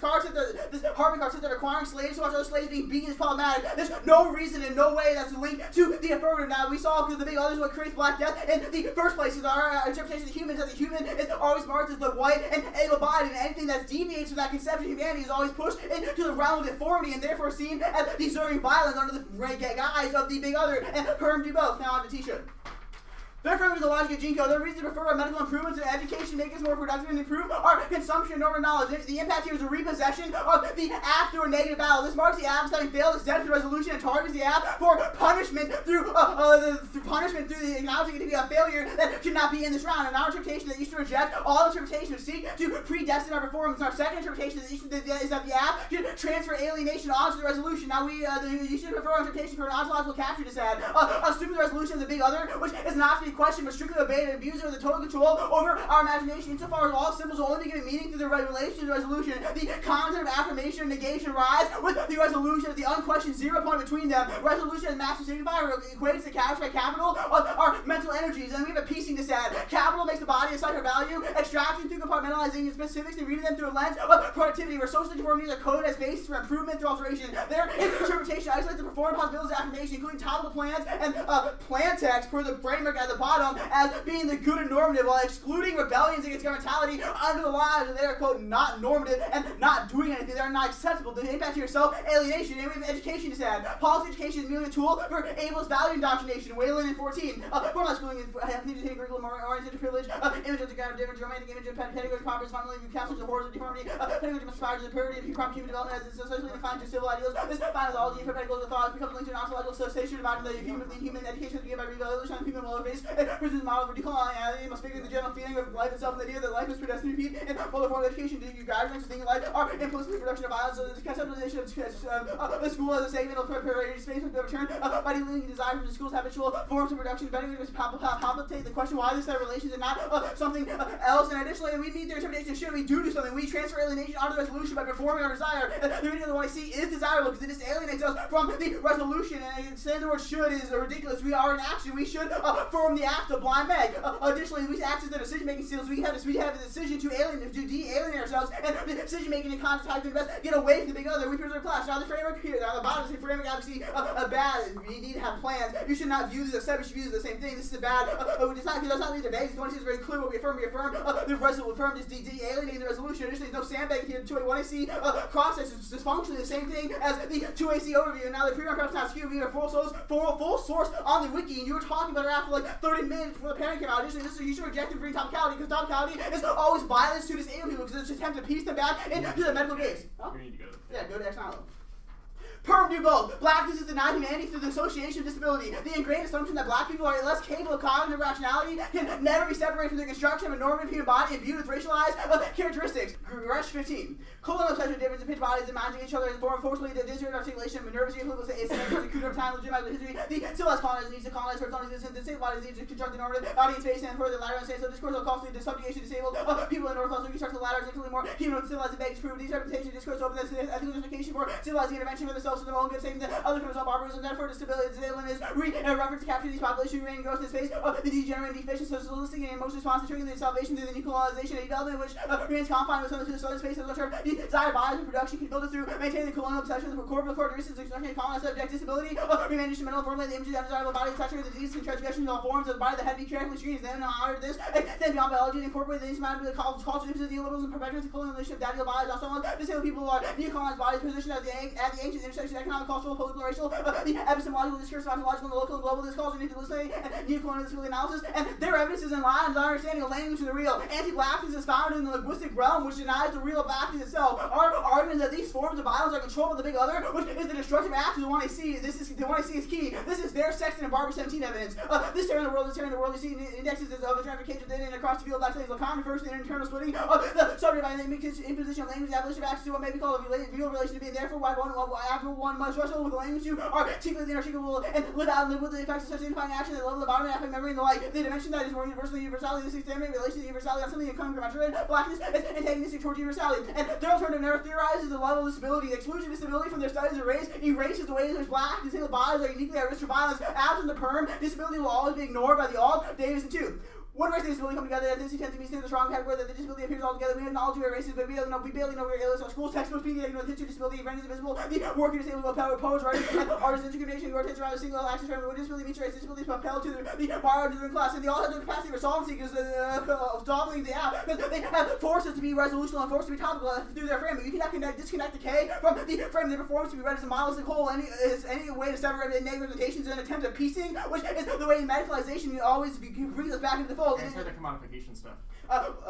card says that this Harvey card says that requiring slaves to watch other slaves being beaten is problematic. There's no reason and no way that's linked to the affirmative. Now we saw because the big other is what creates black death in the first place. Is our interpretation of the human is that the human is always marked as the white and able-bodied, and anything that deviates from that conception of humanity is always pushed into the realm of deformity and therefore seen as deserving violence under the guise of the big other, and Herm do both. Now on to Tisha. Their framework is the logic of Jinko. Their reason to prefer our medical improvements in education make us more productive and improve our consumption of normal knowledge. The impact here is a repossession of the app through a negative battle. This marks the app as having failed its debt resolution and targets the app for punishment through the acknowledging it to be a failure that should not be in this round. And our interpretation that you should reject all interpretations seek to predestine our performance. And our second interpretation is that the app should transfer alienation onto the resolution. Now you should prefer our interpretation for an ontological capture to add. Assuming the resolution is a big other, which is not to be question but strictly obeyed and abused with the total control over our imagination insofar as all symbols will only be given meaning through the relation to the resolution. The concept of affirmation and negation rise with the resolution as the unquestioned 0 point between them. Resolution as master signifier equates the capture by capital of our mental energies, and we have a piecing to add. Capital makes the body a cipher value, extraction through compartmentalizing its specifics and reading them through a lens of productivity, where social deformities are coded as basis for improvement through alteration. Their interpretation isolates the performance possibilities of affirmation, including topical plans and plan text per the framework at the bottom as being the good and normative, while excluding rebellions against governmentality under the laws, and they are, quote, not normative and not doing anything. They are not acceptable. The impact to yourself, alienation, and we have education to add. Policy education is merely a tool for ableist value indoctrination. Wayland in 14. Formal schooling is curriculum oriented to privilege, image of the kind of difference, romantic image of pedagogy, proper, finally, captures the horrors of deformity, pedagogy must aspire to the purity of proper human development as it's socially defined to civil ideals. This phenomenology for pedagogical thought becomes linked to an ontological association dividing the human education to be by revolution of human welfare base. It presents a model of decoloniality must figure the general feeling of life itself, the idea that life is predestined to repeat in polar form of education to your guidelines of thinking life are implicitly production of violence. So the conceptualization of the school as a segment of preparatory space with the return by dealing desire from the school's habitual forms of production, better to palpitate the question why this set of relations and not something else. And additionally, we need their interpretation. Should we do something? We transfer alienation onto the resolution by performing our desire. The meaning of the one I see is desirable because it just alienates us from the resolution. And saying the word should is ridiculous. We are in action. We should form the act of blind Meg. Additionally, we access the decision-making skills. We have a decision to de-alienate ourselves, and the decision-making in context how to best get away from the big other. We preserve class. Now the framework here, now the bottom is the framework obviously bad. We need to have plans. You should not view these as separate. You should view these as the same thing. This is a bad. It's not lead to vague. The one is very clear. What we affirm. The resolution affirm is de-alienating the resolution. Additionally, there's no sandbagging here. 2A1AC process is functionally the same thing as the 2AC overview. And now the pre-run perhaps not skewed. We have full source on the wiki, and you were talking about it after like 30 minutes before the parent came out. Additionally, you should reject and bring topicality because topicality is always violence to disable people because it's an attempt to piece them back into the medical case. Huh? You need to go. Yeah, go to X9. Perm do both. Blackness is denied humanity through the association of disability. The ingrained assumption that black people are less capable of cognitive rationality can never be separated from the construction of a normative human body imbued with racialized characteristics. Gresh 15. Colonial sexual difference in pitch bodies and managing each other as a form of forcefully the disparate articulation of nervous political asymmetries, the of time, legitimate history. The civilized colonizer needs to colonize for its own existence. The same bodies need to construct the normative body in space and further lateral states. So discourse of costly the subjugation disabled people in North also construct the latter is infinitely more human with civilized begs prove these representations discourse openness to ethical justification for civilizing intervention for themselves and their own good same other criminals of barbarism. Therefore, disability is a reference to capture these population remaining gross in space of the degenerate deficient socialistic and emotional response to triggering the salvation through the decolonization and development which remains confined with the southern space of the term desired bias and production can build it through maintaining the colonial obsession with corporate characteristics of extraction and colonized subject disability remain instrumental formulating the images of undesirable body attachment with the disease and transgressions of all forms of the body that had to be carefully screened. Then in honor of this, then beyond biology and incorporate the insurmountable the culture differences of the liberals and perpetuates the colonialization of daddy bodies. Also, disabled people are decolonized bodies positioned at the ancient intersection of economic, cultural, political, racial, the epistemological discourse, ontological, and local and global discourse, need to listen and neocolonial disability analysis, and their evidence is in line with our understanding of language and the real. Anti-blackness is found in the linguistic realm, which denies the real blackness itself. Our argument is that these forms of violence are controlled by the big other, which is the destructive act of the one I see. The one I see is key. This is their Sexton and Barber 17 evidence. This tearing the world, you see indexes of the transformation within and across the field of black slaves. Lacan refers to the internal splitting of the subject by the imposition of language, the abolition of access to what may be called a real relation to be, and therefore why one must wrestle with the language you are particularly inarticulable and live with the effects of such unifying action at the level of the bottom and memory and the like. The dimension that is more universality, this extended relation to universality on something that comes from blackness is antagonistic towards universality. And their alternative never theorizes the level of disability. The exclusion of disability from their studies of race erases the ways in which black disabled bodies are uniquely at risk for violence. Absent the perm, disability will always be ignored by the alt, Davis, and 2. When race and disability come together, this tends to be seen in the strong category that the disability appears all together. We acknowledge we are racist, but we barely know we're aliens. Our schools, textbooks, media, ignore the disability, rent is invisible. The working disabled will power, poets, writers, and artists, discrimination, who rotates around a single axis frame. When disability meets race, disability is propelled to the marginal class, and they all have the capacity for solvency because of solving the app, because they have forces to be resolutional and forces to be topical through their frame. But you cannot disconnect the K from the frame. The performance to be read as a monolistic whole. Any way to separate negative representations in an attempt at piecing, which is the way medicalization always brings us back into the fold. Answer the commodification stuff. What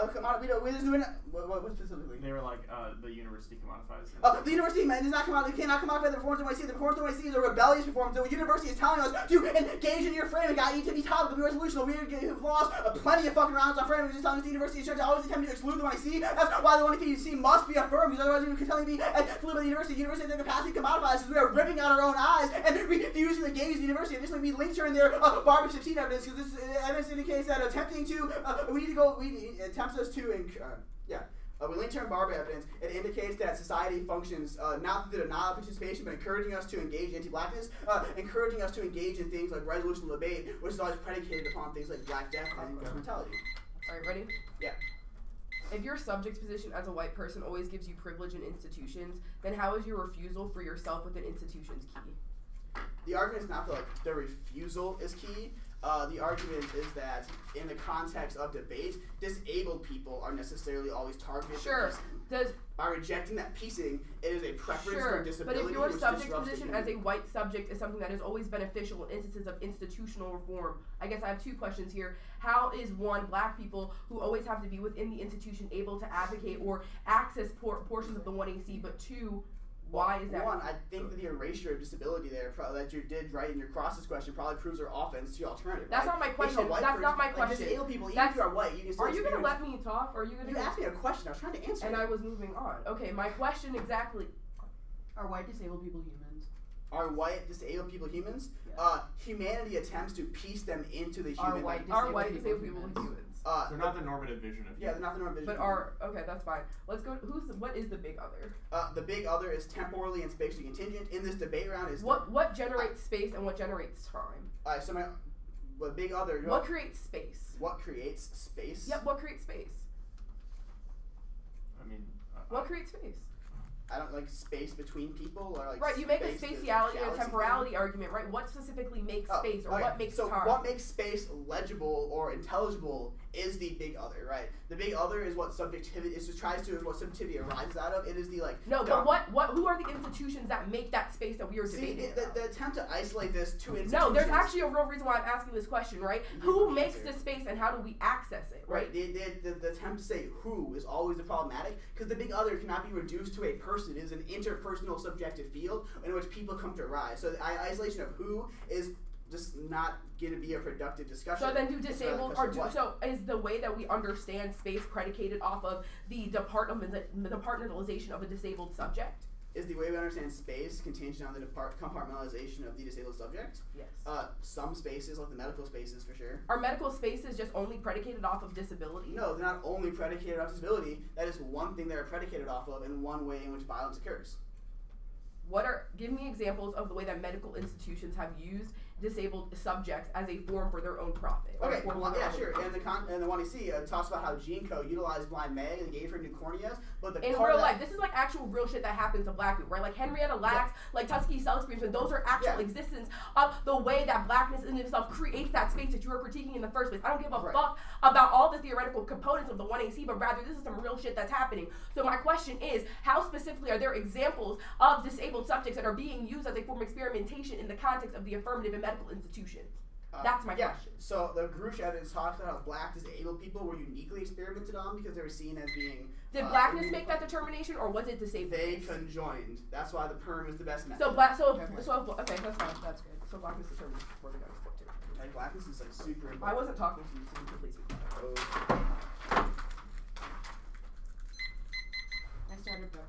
specifically? They were like, the university commodifies. The university does not cannot commodify the performance of NYC. The performance of NYC is a rebellious performance. The university is telling us to engage in your framing. Got you to be topic of your resolution. We have lost plenty of fucking rounds on framing. We're just telling us the university is trying to always attempt to exclude the NYC. That's why the NYC must be affirmed, because otherwise we could tell me excluded by the university. The university has the capacity to commodify us, because we are ripping out our own eyes and refusing to engage the university. Additionally, we linked her in their barbership scene evidence, because this evidence indicates that attempting to we linked her in barber evidence. It indicates that society functions not through the denial of participation, but encouraging us to engage in anti-blackness, encouraging us to engage in things like resolution debate, which is always predicated upon things like black death and governmentality. Alright, ready? Yeah. If your subject's position as a white person always gives you privilege in institutions, then how is your refusal for yourself within institutions key? The argument is not that the refusal is key. The argument is that in the context of debate, disabled people are necessarily always targeted. Sure. By rejecting that piecing, it is a preference for disability. But if your subject position as a white subject is something that is always beneficial in instances of institutional reform, I guess I have two questions here. How is, one, black people who always have to be within the institution able to advocate or access portions of the 1AC, but two, why is that? One, I think that the erasure of disability there that you did right in your crosses question probably proves our offense to your alternative. That's not my question. That's not my question. Disabled people, even if you are white, you can still. Are you gonna let me talk? Or are you gonna? You asked me a question. I was trying to answer. And I was moving on. Okay, my question exactly. Are white disabled people humans? Are white disabled people humans? Yeah. Humanity attempts to piece them into the human. Are white disabled people humans? They're not the normative vision of humans. Yeah, they're not the normative vision. But okay, that's fine. Let's go. What is the big other? The big other is temporally and spatially contingent. In this debate round is what generates space and what generates time. So the big other. What creates space? What creates space? Yep. What creates space? I mean. What creates space? I don't like space between people or like. Right, you make a spatiality and a temporality argument, right? What specifically makes space, or what makes time? So what makes space legible or intelligible is the big other, right? The big other is what subjectivity what subjectivity arises out of. It is the No, but who are the institutions that make that space that we are debating? The attempt to isolate this to institutions. No, there's actually a real reason why I'm asking this question, right? Who makes this space and how do we access it, right? The attempt to say who is always the problematic, because the big other cannot be reduced to a person. It is an interpersonal subjective field in which people come to rise. So the isolation of who is just not going to be a productive discussion. So then so is the way that we understand space predicated off of the departmentalization of a disabled subject? Is the way we understand space contingent on the compartmentalization of the disabled subject? Yes. Some spaces, like the medical spaces, for sure. Are medical spaces just only predicated off of disability? No, they're not only predicated off disability. That is one thing they're predicated off of, and one way in which violence occurs. Give me examples of the way that medical institutions have used disabled subjects as a form for their own profit. Okay, sure. And the one you see talks about how GeneCo utilized blind Meg and gave her new corneas, but in real life, this is like actual real shit that happens to black people, right? Like Henrietta Lacks, like Tuskegee Self-Experience, and those are actual existence of the way that blackness in itself creates that space that you are critiquing in the first place. I don't give a fuck about all the theoretical components of the 1AC, but rather this is some real shit that's happening. So my question is, how specifically are there examples of disabled subjects that are being used as a form of experimentation in the context of the affirmative and medical institutions? That's my question. So the Grush evidence talks about how black disabled people were uniquely experimented on because they were seen as being. Did blackness make that determination, or was it disabled? They conjoined. That's why the perm is the best method. Okay, that's fine. That's good. So blackness determines where we go to. Blackness is like super important. I wasn't talking to you, so you can please speak. I started though.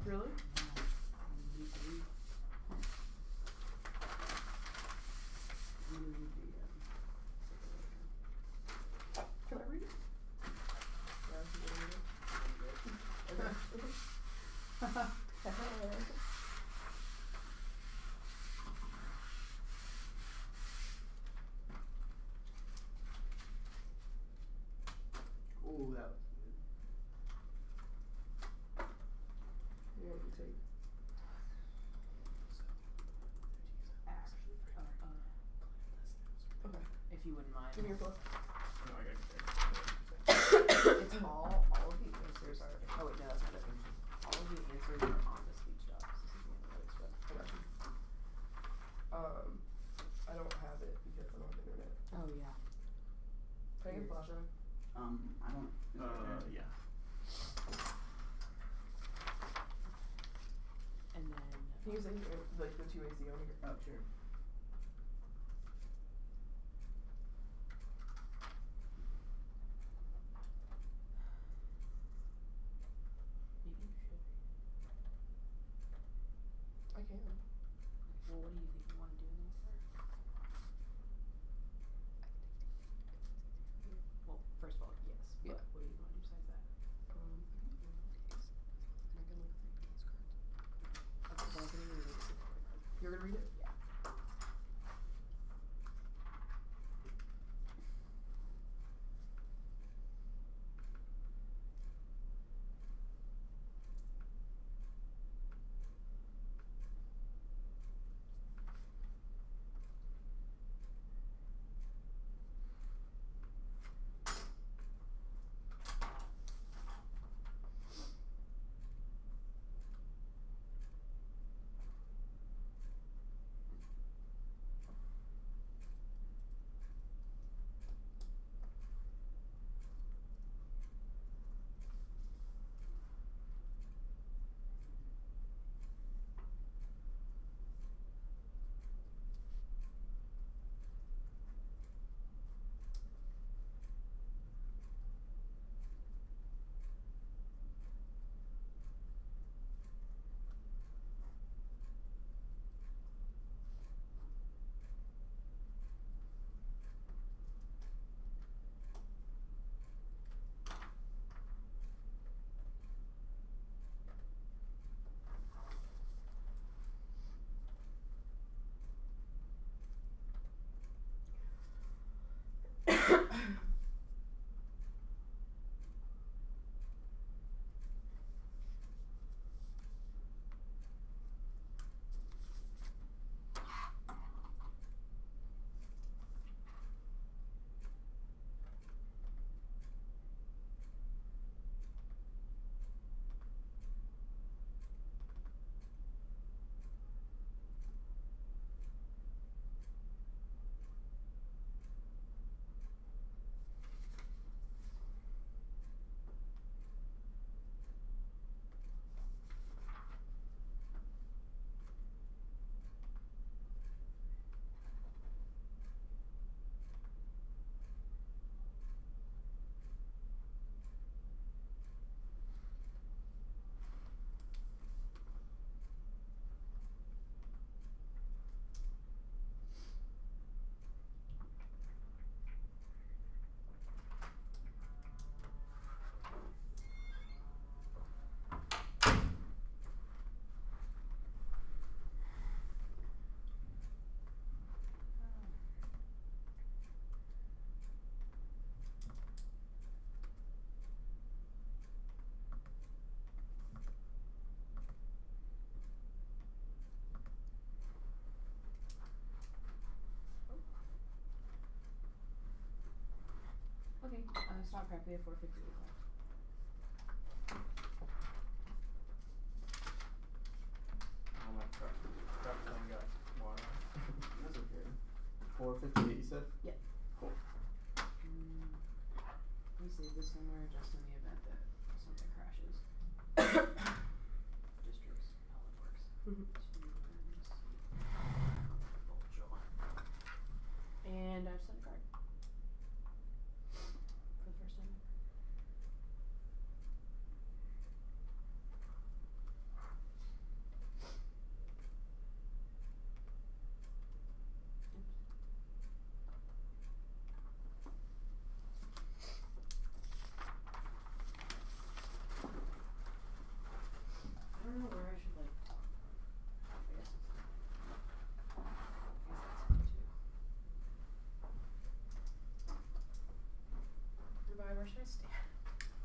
Really? Can I read it? you wouldn't mind. Give me your book. No, I got It's all of the answers are. Oh wait, no, that's not it. All of the answers are on the speech docs. This is the analytics web. I got you. I don't have it because I don't have internet. Oh yeah. Can I get a flash drive? I don't. Is it right there? yeah. And then. Can you say like the two AC on here? Oh, sure. Maybe you should. I can. Well, what do you think you want to do in there first? Well, first of all, yes. Yeah. But what do you want to do besides that? Okay, so I'm gonna read it. You're gonna read it? Yeah. Okay, stop prep. We have 4:58 left. Oh my crap. Crap thing got water. That's okay. 4:58 you said? Yeah. Cool. Let me save this somewhere just in the event that something crashes. Districts, how it works. And I've sent a card. For the first time ever. I don't know where I should like. I guess it's. Goodbye, where should I stand?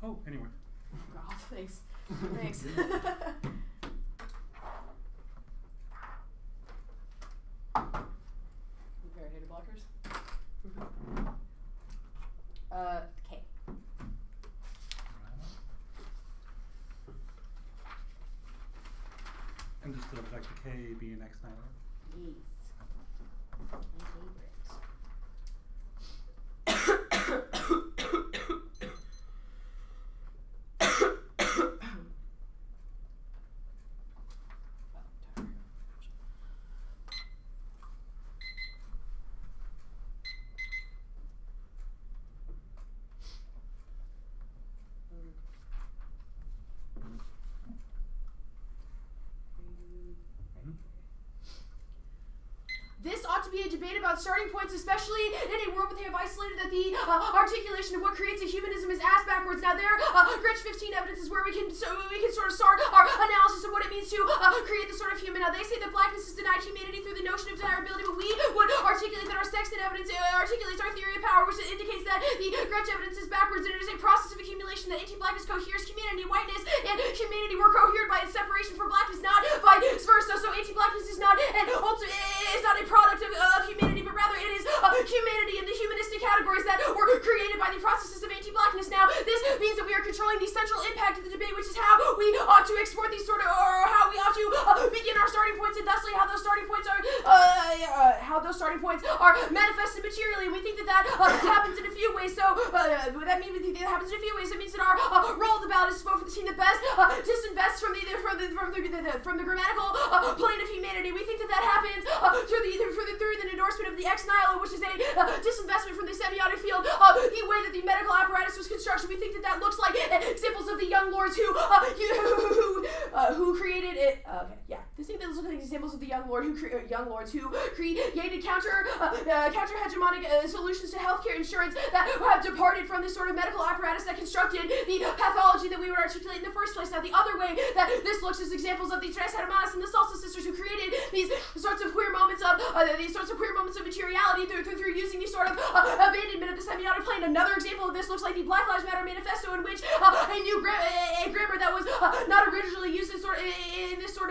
Oh, anywhere. Oh, thanks. Thanks. Barricaded blockers? And just to object to K being X nihilo. Yes. This ought to be a debate about starting points, especially in a world where they have isolated that the articulation of what creates a humanism is ass backwards. Now, there, Greenwich 15 evidence is where we can sort of start our analysis of what it means to create the sort of human. Now, they say that blackness is denied humanity through the notion of desirability, but we would articulate that our Sexton evidence articulates our theory of power, which indicates that the Greenwich evidence is backwards, and it is a process of accumulation that anti-blackness coheres humanity. Whiteness and humanity were cohered by its separation from blackness, not vice versa. So anti-blackness is not a product of humanity, but rather it is humanity and the humanistic categories that were created by the processes of anti-blackness. Now, this means that we are controlling the central impact of the debate, which is how we ought to export these sort of, or how we ought to begin our starting points, and thusly how those starting points are manifested materially. And we think that happens in a few ways. So that means we think that happens in a few ways. It means that our role of the ballot is to vote for the team that best disinvests from the grammatical plane of humanity. We think that happens through the endorsement of the ex nihilo, which is a disinvestment from the semiotic field. The way that the medical apparatus was constructed, we think that looks like examples of the young lords who created it. Okay, yeah, this thing that looks like examples of the young lords who created counter hegemonic solutions to healthcare insurance that have departed from this sort of medical apparatus that constructed the pathology that we would articulate in the first place. Now, the other way that this looks is examples of the Tres Hermanas and the Salsa sisters who created these sorts of queer moments of materiality through using the sort of abandonment of the semiotic plane. Another example of this looks like the Black Lives Matter manifesto, in which a grammar that was not originally used in this sort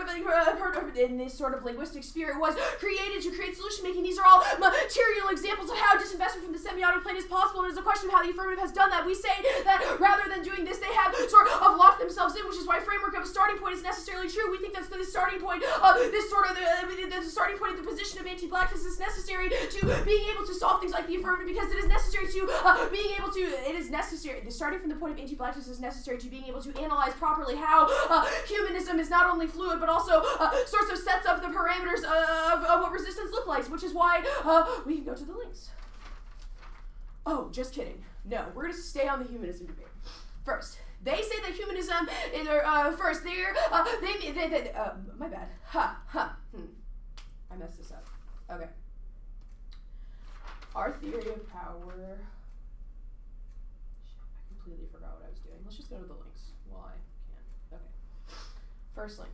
of linguistic sphere was created to create solution making. These are all material examples of how disinvestment from the semiotic plane is possible, and it's a question of how the affirmative has done that. We say that rather than doing this, they have sort of locked themselves in, which is why framework of a starting point is necessarily true. We think that's the starting point of the starting point of the position of anti-blackness is necessary to being able to solve things like the affirmative, because it is necessary to the starting from the point of anti-blackness is necessary to being able to analyze properly how humanism is not only fluid, but also sorts of sets up the parameters of what resistance look like, which is why we can go to the links. Oh, just kidding. No, we're going to stay on the humanism debate. First, they say that humanism is, my bad. I messed this up. Okay. Our theory of power. I completely forgot what I was doing. Let's just go to the links while I can. Okay. First link.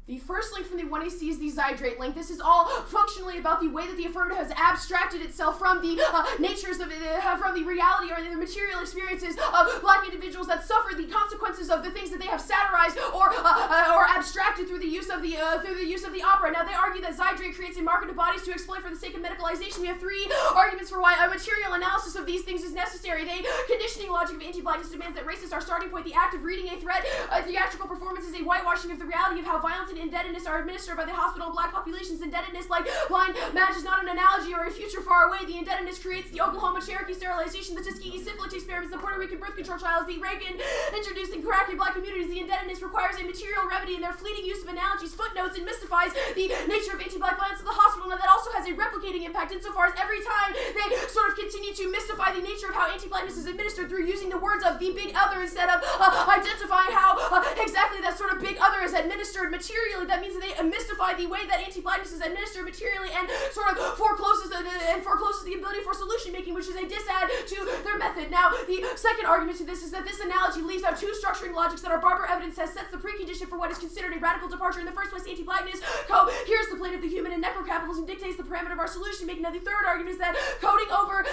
The first link from the 1AC is the Zydrate link. This is all functionally about the way that the affirmative has abstracted itself from the natures of from the reality or the material experiences of black individuals that suffer the consequences of the things that they have satirized or abstracted through the use of the opera. Now, they argue that Zydrate creates a market of bodies to exploit for the sake of medicalization. We have three arguments for why a material analysis of these things is necessary. The conditioning logic of anti-blackness demands that race is our starting point. The act of reading a threat, theatrical performance is a whitewashing of the reality of how violence and indebtedness are administered by the hospital and black populations. Indebtedness, like blind match, is not an analogy or a future far away. The indebtedness creates the Oklahoma Cherokee sterilization, the Tuskegee syphilis experiments, the Puerto Rican birth control trials, the Reagan introducing crack in black communities. The indebtedness requires a material remedy, and their fleeting use of analogies, footnotes, and mystifies the nature of anti-black violence in the hospital. Now, that also has a replicating impact insofar as every time they sort of continue to mystify the nature of how anti-blackness is administered through using the words of the big other instead of identifying how exactly that sort of big other is administered materially. That means that they mystify the way that anti-blackness is administered materially and sort of forecloses the ability for solution making, which is a disadd to their method. Now, the second argument to this is that this analogy leaves out two structuring logics that our Barber evidence says sets the precondition for what is considered a radical departure in the first place. Anti-blackness here's the plane of the human, and necrocapitalism dictates the parameter of our solution making. Now, the third argument is that coding over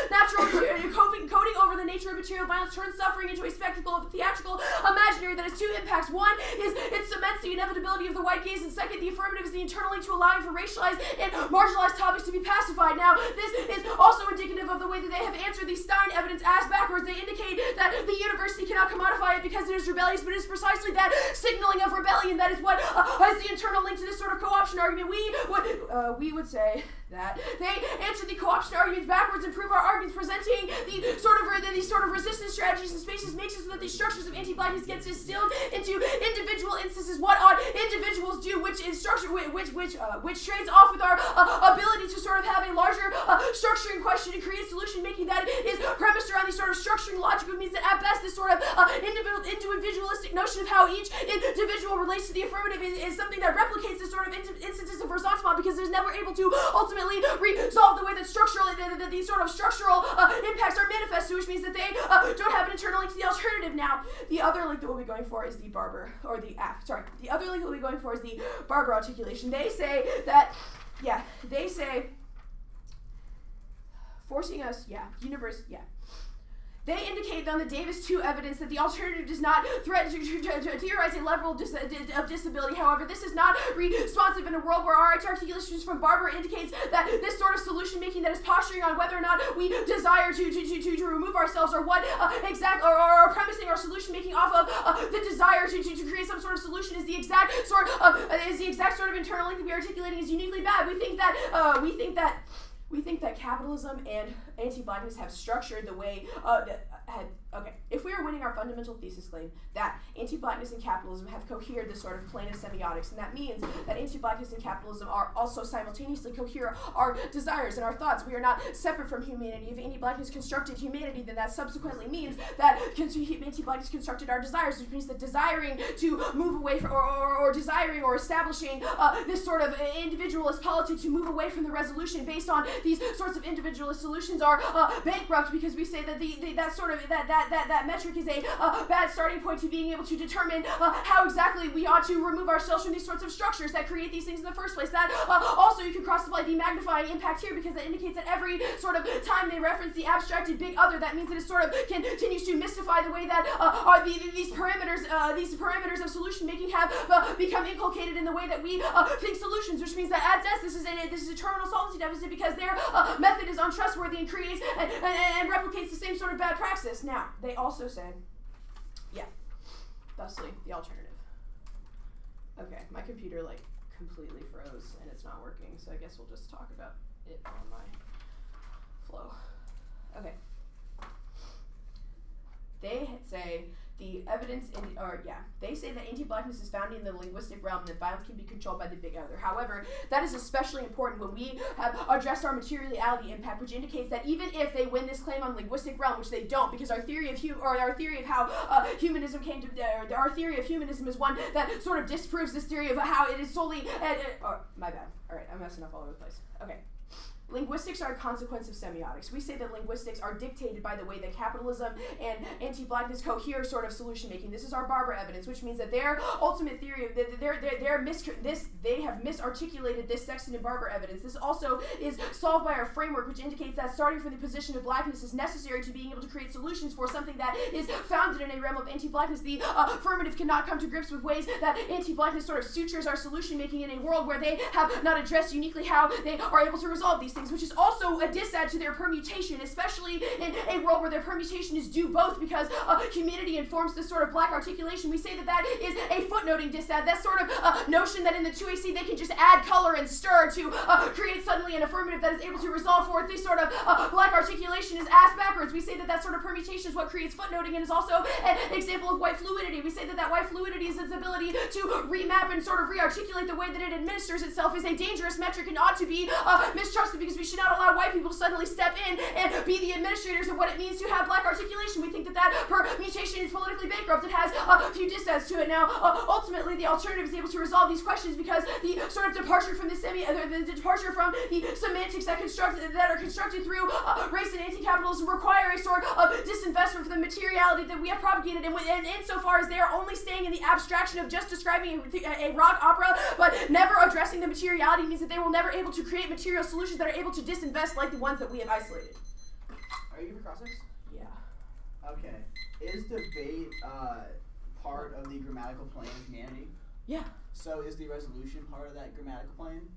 the nature of material violence turns suffering into a spectacle of a theatrical imaginary that has two impacts. One is it cements the inevitability of the white gaze, and second, the affirmative is the internally to allowing for racialized and marginalized topics to be pacified. Now, this is also indicative of the way that they have answered the Stein evidence ass backwards. They indicate that the university cannot commodify it because it is rebellious, but it is precisely that signaling of rebellion that is what is the internal link to this sort of co-option argument, we would say that they answer the co-option arguments backwards and prove our arguments, presenting these sort of resistance strategies and spaces makes it so that these structures of anti-blackness gets distilled into individual instances. What odd individuals do, which is structure, which trades off with our ability to sort of have a larger structuring question and create solution making that is premised around these sort of structuring logic, which means that at best this sort of individualistic notion of how each individual relates to the affirmative is something that replicates this sort of instances of resentment, because it's never able to ultimately resolve the way that that these sort of structural impacts are manifested, which means that they don't have an internal link to the alternative. Now, the other link that we'll be going for is the Barber, or the the other link that we'll be going for is the Barber articulation. They say that, forcing us, they indicate on the Davis 2 evidence that the alternative does not threaten to theorize a level of disability. However, this is not responsive in a world where our articulations from Barber indicates that this sort of solution making that is posturing on whether or not we desire to remove ourselves, or what or premising our solution making off of the desire to create some sort of solution is the exact sort of internal link that we are articulating is uniquely bad. We think that capitalism and anti-blackness have structured the way if we are winning our fundamental thesis claim that anti-blackness and capitalism have cohered this sort of plane of semiotics, and that means that anti-blackness and capitalism are also simultaneously cohere our desires and our thoughts. We are not separate from humanity. If anti-blackness constructed humanity, then that subsequently means that anti-blackness constructed our desires, which means that desiring to move away from, or desiring or establishing this sort of individualist politic to move away from the resolution based on these sorts of individualist solutions are bankrupt, because we say that that metric is a bad starting point to being able to determine how exactly we ought to remove ourselves from these sorts of structures that create these things in the first place. That also you can cross-apply the magnifying impact here, because that indicates that every sort of time they reference the abstracted big other, that means that it sort of continues to mystify the way that these parameters of solution making have become inculcated in the way that we think solutions, which means that at best this is a terminal solvency deficit, because their method is untrustworthy and creates and replicates the same sort of bad praxis. Now, they also say, thusly, the alternative. Okay, my computer completely froze and it's not working, so I guess we'll just talk about it on my flow. Okay. They say the evidence they say that anti-blackness is found in the linguistic realm, and that violence can be controlled by the big other. However, that is especially important when we have addressed our materiality impact, which indicates that even if they win this claim on linguistic realm, which they don't, because our theory of how humanism came to, our theory of humanism is one that sort of disproves this theory of how it is solely. My bad. All right, I'm messing up all over the place. Okay. Linguistics are a consequence of semiotics. We say that linguistics are dictated by the way that capitalism and anti-blackness cohere sort of solution making. This is our Barber evidence, which means that their ultimate theory, they have misarticulated this Sexton and Barber evidence. This also is solved by our framework, which indicates that starting from the position of blackness is necessary to being able to create solutions for something that is founded in a realm of anti-blackness. The affirmative cannot come to grips with ways that anti-blackness sort of sutures our solution making in a world where they have not addressed uniquely how they are able to resolve these things, which is also a disadd to their permutation, especially in a world where their permutation is due both because humanity informs this sort of black articulation. We say that that is a footnoting disadd, that sort of notion that in the 2AC they can just add color and stir to create suddenly an affirmative that is able to resolve for this sort of black articulation is ass backwards. We say that that sort of permutation is what creates footnoting and is also an example of white fluidity. We say that that white fluidity is its ability to remap and sort of rearticulate the way that it administers itself is a dangerous metric and ought to be mistrusted, because we should not allow white people to suddenly step in and be the administrators of what it means to have black articulation. We think that that permutation is politically bankrupt. It has a few dissads to it. Now, ultimately, the alternative is able to resolve these questions because the sort of departure from the departure from the semantics that are constructed through race and anti-capitalism require a sort of disinvestment from the materiality that we have propagated. And insofar as they are only staying in the abstraction of just describing a rock opera, but never addressing the materiality, means that they will never able to create material solutions that are able to disinvest like the ones that we have isolated. Are you for cross-ex? Yeah. Okay. Is debate part of the grammatical plane of humanity? Yeah. So is the resolution part of that grammatical plane?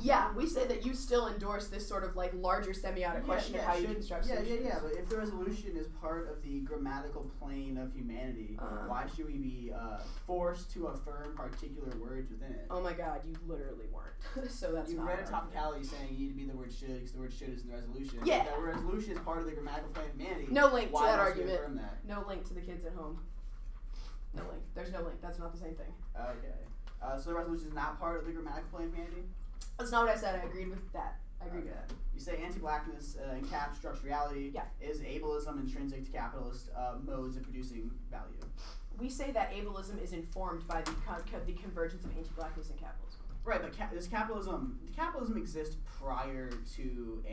Yeah, we say that you still endorse this sort of like larger semiotic question of how you construct solutions. Yeah, but if the resolution is part of the grammatical plane of humanity, why should we be forced to affirm particular words within it? Oh my god, you literally weren't. So that's you not read a an topicality saying you need to be the word should because the word should is in the resolution. Yeah. If that resolution is part of the grammatical plane of humanity. No link to why that must we argument. affirm that? No link to the kids at home. No link. There's no link. That's not the same thing. Okay. So the resolution is not part of the grammatical plane of humanity? That's not what I said. I agreed with that. I agreed with that. You say anti-blackness in cap structurality is ableism intrinsic to capitalist modes of producing value. We say that ableism is informed by the convergence of anti-blackness and capitalism. Right, but does capitalism exist prior to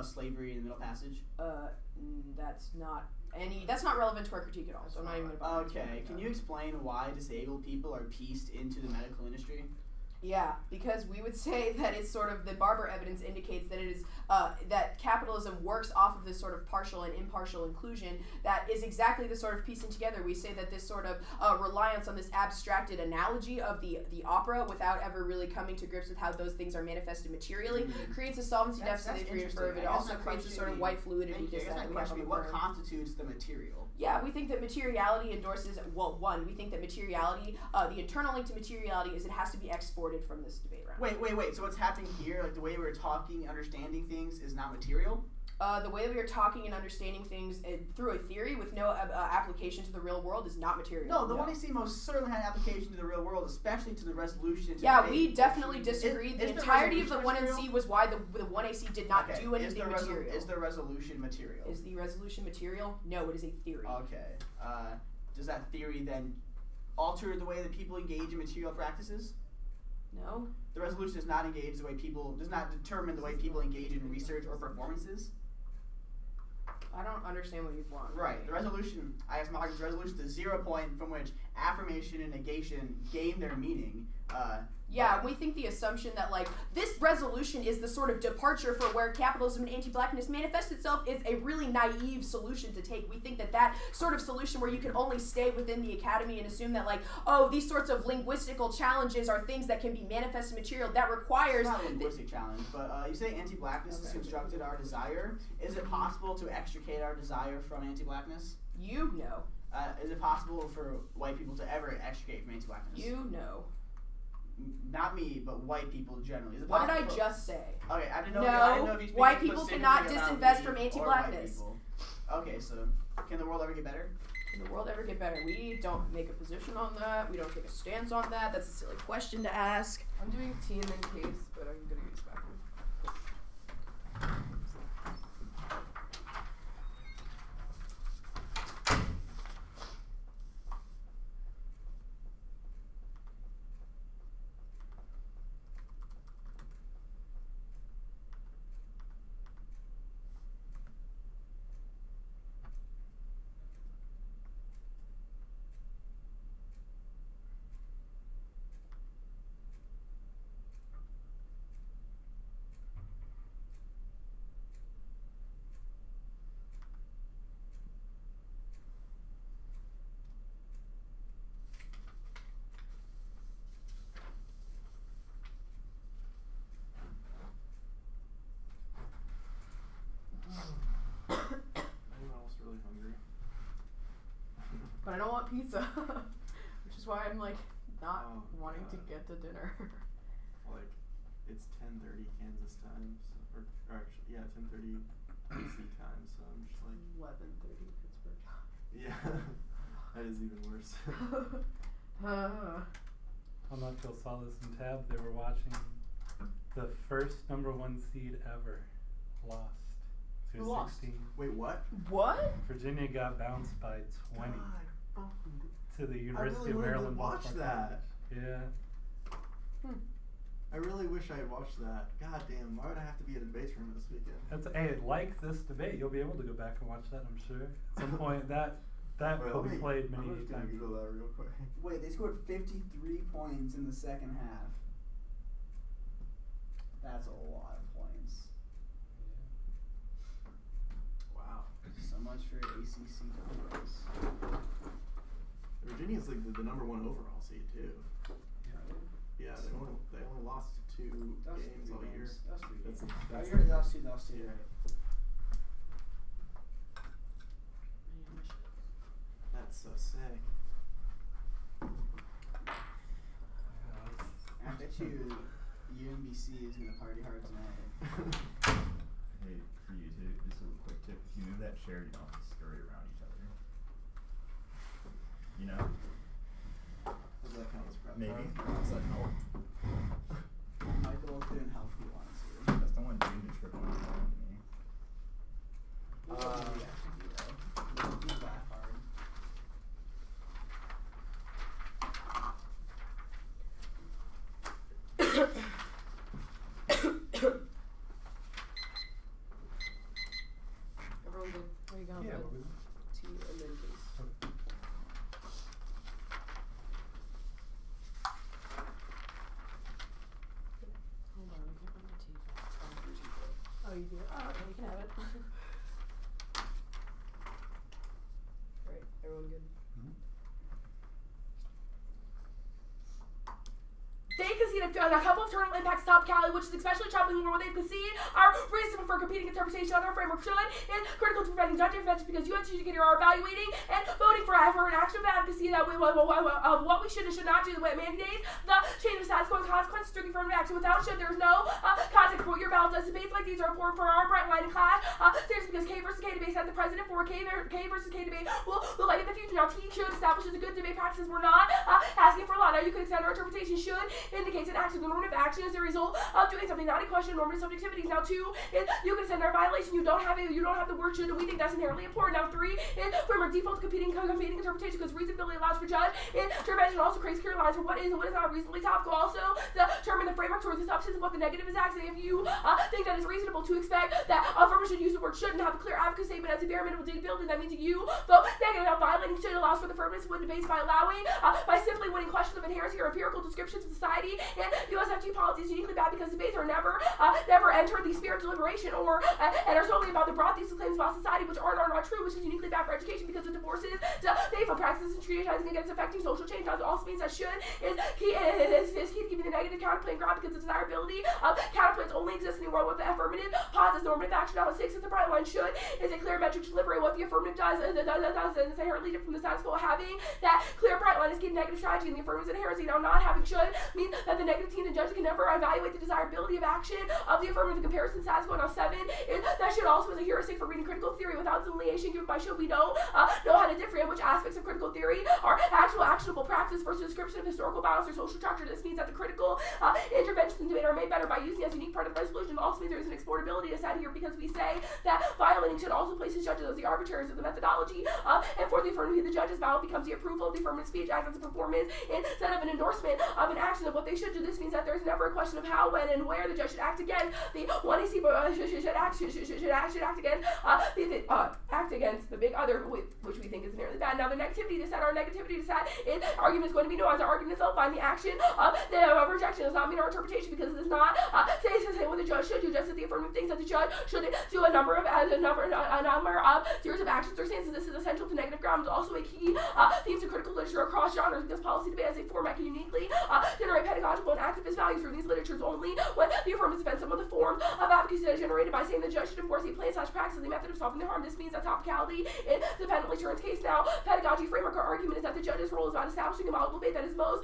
slavery in the Middle Passage? That's not relevant to our critique at all. So I'm not even going to bother. Okay, can you explain why disabled people are pieced into the medical industry? Yeah, because we would say that it's sort of the Barber evidence indicates that it is that capitalism works off of this sort of partial and impartial inclusion that is exactly the sort of piecing together. We say that this sort of reliance on this abstracted analogy of the opera without ever really coming to grips with how those things are manifested materially creates a solvency deficit for it. It also creates a sort of white fluidity that we have on the what constitutes the material? Yeah, we think that materiality endorses, we think that materiality, the internal link to materiality is it has to be exported from this debate round. Wait, so what's happening here, like the way we're talking, understanding things is not material? The way that we are talking and understanding things through a theory with no application to the real world is not material. No, the 1AC most certainly had an application to the real world, especially to the resolution. We definitely disagree. The entirety of the 1AC was why the 1AC did not do anything material. Is the resolution material? Is the resolution material? No, it is a theory. Okay. Does that theory then alter the way that people engage in material practices? No. The resolution does not determine the way people engage in research or performances? I don't understand what you want. Right. The resolution, I asked Marcus, the resolution is a 0 point from which affirmation and negation gain their meaning. We think the assumption that like this resolution is the sort of departure for where capitalism and anti-blackness manifests itself is a really naive solution to take. We think that sort of solution where you can only stay within the academy and assume that like, oh, these sorts of linguistical challenges are things that can be manifested material that requires... It's not a linguistic challenge, but you say anti-blackness has constructed our desire. Is it possible to extricate our desire from anti-blackness? You know. Is it possible for white people to ever extricate from anti-blackness? You know. Not me, but white people generally. What did I just say? Okay, I didn't know. No, I didn't know if you white people cannot disinvest from anti-blackness. Okay, so can the world ever get better? Can the world ever get better? We don't make a position on that. We don't take a stance on that. That's a silly question to ask. I'm doing tea and then case, but I'm gonna use bathroom. But I don't want pizza, which is why I'm like not wanting to get to dinner. Like, it's 10:30 Kansas time, so, or actually, yeah, 10:30 DC time. So I'm just like 11:30 Pittsburgh time. Yeah, that is even worse. On that Phil saw this in Tab, they were watching the first #1 seed ever lost to Who lost? 16. Wait, what? What? Virginia got bounced by 20 God, to the University I really of Maryland. watch that. Yeah. I really wish I had watched that. God damn, why would I have to be at a debates room this weekend? Like this debate, you'll be able to go back and watch that, I'm sure. At some point, that will be played many I'm just gonna times. Google that real quick. Wait, they scored 53 points in the second half. That's a lot of points. Wow. So much for ACC conference. Virginia's like the #1 overall seed too. Yeah, they only lost 2 That was games 3 all year. games. That was 3 games. That's That was 2. That was 2. Yeah. That's so sick. I bet you UMBC is gonna party hard tonight. Hey, for you too, just a quick tip. If you move that chair, you don't have to scurry around each other. You know? Does that count as prep? Maybe. time? Does that help? Michael couldn't help if he wanted to. That's the one doing the triple on me. What would we actually do though? Move that hard. Everyone good? Where you going? Yeah, bud? what was Tea and then please. Hold on, I can't find my tea. Oh, you do? Oh, okay, you can have it. Alright, everyone good? They conceded a couple of tournament impacts to Top Cali, which is especially troubling where they concede our reason for competing interpretation on our framework should is critical to preventing judge intervention because you educators are evaluating and voting for an action of advocacy that we what we should and should not do the way it mandates the change of status quo and consequences to the affirmative action. Without should there is no context for what your ballot does. Debates like these are important for our bright line in class. Seriously, because K versus K debate set the precedent for K versus K debate will look like in the future. Now T should establishes a good debate practices. We're not asking for a lot. Now you can extend our interpretation should indicates an action, the normative action is a result of doing something, not a question, normative subjectivities. Now 2 is you can send our violation, you don't have the word should, and we think that's inherently important. Now 3 is framework default to competing interpretation because reasonability allows for judge. Intervention also creates clear lines for what is and what is not reasonably topical. Also, determine the framework towards the substance of what the negative is acting. If you think that it's reasonable to expect that affirmers should use the word should and have a clear advocacy statement as a bare minimum databuilding, that means you vote negative. Now violating should allows for the affirmative to win debates by allowing by simply winning questions of inherency or empirical descriptions of society. And USFG policy is uniquely bad because debates are never enter the spirit of deliberation or and are solely about the broad thesis claims about society which are not true, which is uniquely bad for education because it divorces the faith from practices and treatizing against affecting social change. Now it also means that should is key to keeping the negative counterplay ground because the desirability of counterplays only exists in a world with the affirmative pauses normative action. Now 6 is the bright line should is a clear metric to deliberate what the affirmative does and it's inherently different from the status quo. Having that clear bright line is key to negative strategy and the affirmative inherency. Now not having should means that the negative team and judge can never evaluate the desirability of action of the affirmative in comparison to status quo. Now 7 is that should also is a heuristic for reading critical theory without delineation given by should. We don't know how to differentiate which aspects of critical theory are actual actionable practice versus description of historical balance or social structure. This means that the critical interventions in debate are made better by using as a unique part of the resolution. It also means there is an exportability to set here because we say that violating should also places judges as the arbitrators of the methodology and for the affirmative the judge's ballot becomes the approval of the affirmative speech as a performance instead of an endorsement of an action of what they should do. This means that there's never a question of how, when, and where the judge should act against the one AC should act against the big other, which we think is inherently bad. Now the negativity to set, our negativity to set in argument is going to be nuanced. Our argument itself by the action of the rejection does not mean our interpretation because it does not say what the judge should do, just as the affirmative thinks that the judge should do a number of series of actions or stances. This is essential to negative ground. It's also a key theme to critical literature across genres because policy debate as a format can uniquely generate pedagogical and activist values through these literatures only when the affirmative defends some of the form of advocacy that is generated by saying the judge should enforce a plan/practice as a method of solving the harm. This means that topicality independently turns case. Now, pedagogy framework or argument is that the judge's role is about establishing a model debate that is most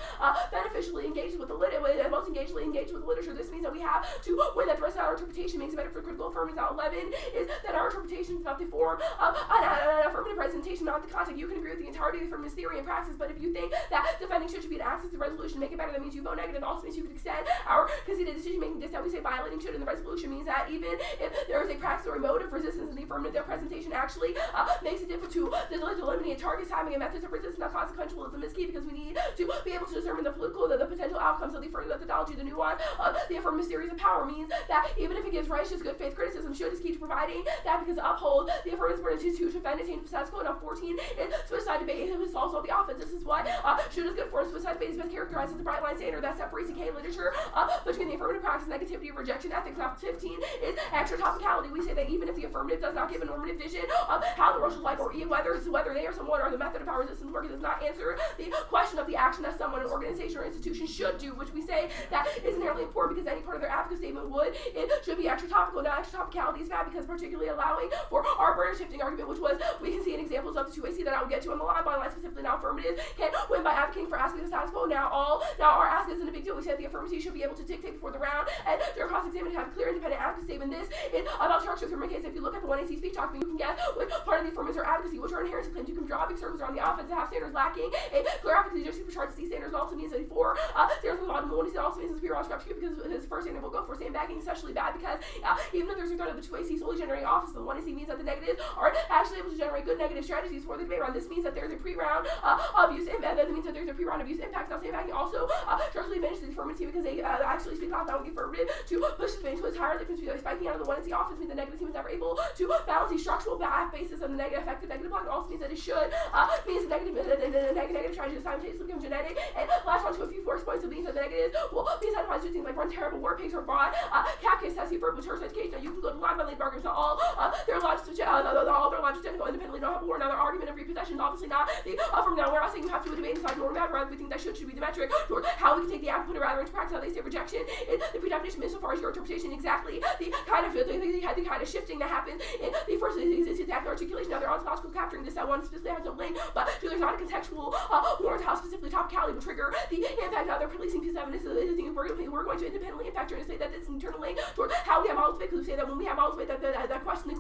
beneficially engaged with the most engagedly engaged with the literature. This means that we have to win that the rest of our interpretation makes it better for critical affirmatives. Now 11 is that our interpretation is about the form of an affirmative presentation, not the content. You can agree with the entirety of the affirmative theory and praxis, but if you think that defending should be an access to resolution, make it better, that means you vote negative. Also means you can extend our conceded decision making this that we say violating should in the resolution means that even if there is a praxis or a mode of resistance in the affirmative, their presentation actually makes it difficult to eliminate targets, timing, and methods of resistance. Now consequentialism is key because we need to be able to determine the potential outcomes of the affirmative methodology. The nuance of the affirmative theories of power means that even if it gives rise to good faith criticism, should is key to providing that because it upholds the affirmative burden to defend attain status quo. Now 14 is suicide debate is also the offense. This is what should is good for. Suicide debate is best characterized as a bright line standard that separates the K literature between the affirmative practice, negativity, rejection, ethics. Now 15 is extra topicality. We say that even if the affirmative does not give a normative vision of how the world should like or whether they or someone or the method of power resistance work, it does not answer the question of the action that someone, an organization, or institution should do, which we say that is inherently important because any part of their advocacy statement would, it should be extra topical. Now, extra topicality is bad because particularly allowing for our burden shifting argument, which was we can see in examples of the two-way seat that I will get to on the line by line, specifically now affirmative can win by advocating for asking the status quo. Now our ask isn't a big deal. We said the affirmative should be able to dictate before the round and during cross-examination have a clear independent advocacy statement. This is about structure of case. If you look at the 1AC speech document, you can get with part of the affirmative or advocacy, which are inherent claims you can draw big circles around the offense to have standards lacking. A clear advocacy just supercharged C standards also means that for standards with bottom one also means it's superior on structure because his first standard will go for sandbagging, especially bad because even if there's a threat of the 2AC solely generating office, the 1AC means that the negatives are actually able to generate good negative strategies for the debate round. This means that there's a pre-round abuse impact. That means that there's a pre-round abuse impact. Now sandbagging also structurally diminishes the affirmative because they actually speak off down with the affirmative to push the debate to its higher difference between spiking out of the 1AC office means the negative team is never able to balance the structural basis of the negative effect. The negative block also means that it should means the negative strategy is simultaneously become genetic. And last one to a few force points of means that the negative will be incentivized to do things like run terrible war pigs or broad cap case testing for terrorist education. Now you can go to line by line bargains to all their logic all their logic technical independently don't have a war. Now their argument of repossession is obviously not the from now we're not saying you have to debate inside norm matter, rather we think that should be the metric toward how we can take the act and put it rather into practice. How they say rejection is the predefinition insofar as your interpretation exactly the kind of shifting that happens in the first exact articulation. Now their ontological capturing this that one specifically has no link, but there's not a contextual warrant how specifically topicality will trigger the impact. Now they're policing piece of evidence we're going to independently impact her and say that this is an internal link toward how we have models made, because we say that when we have models made that question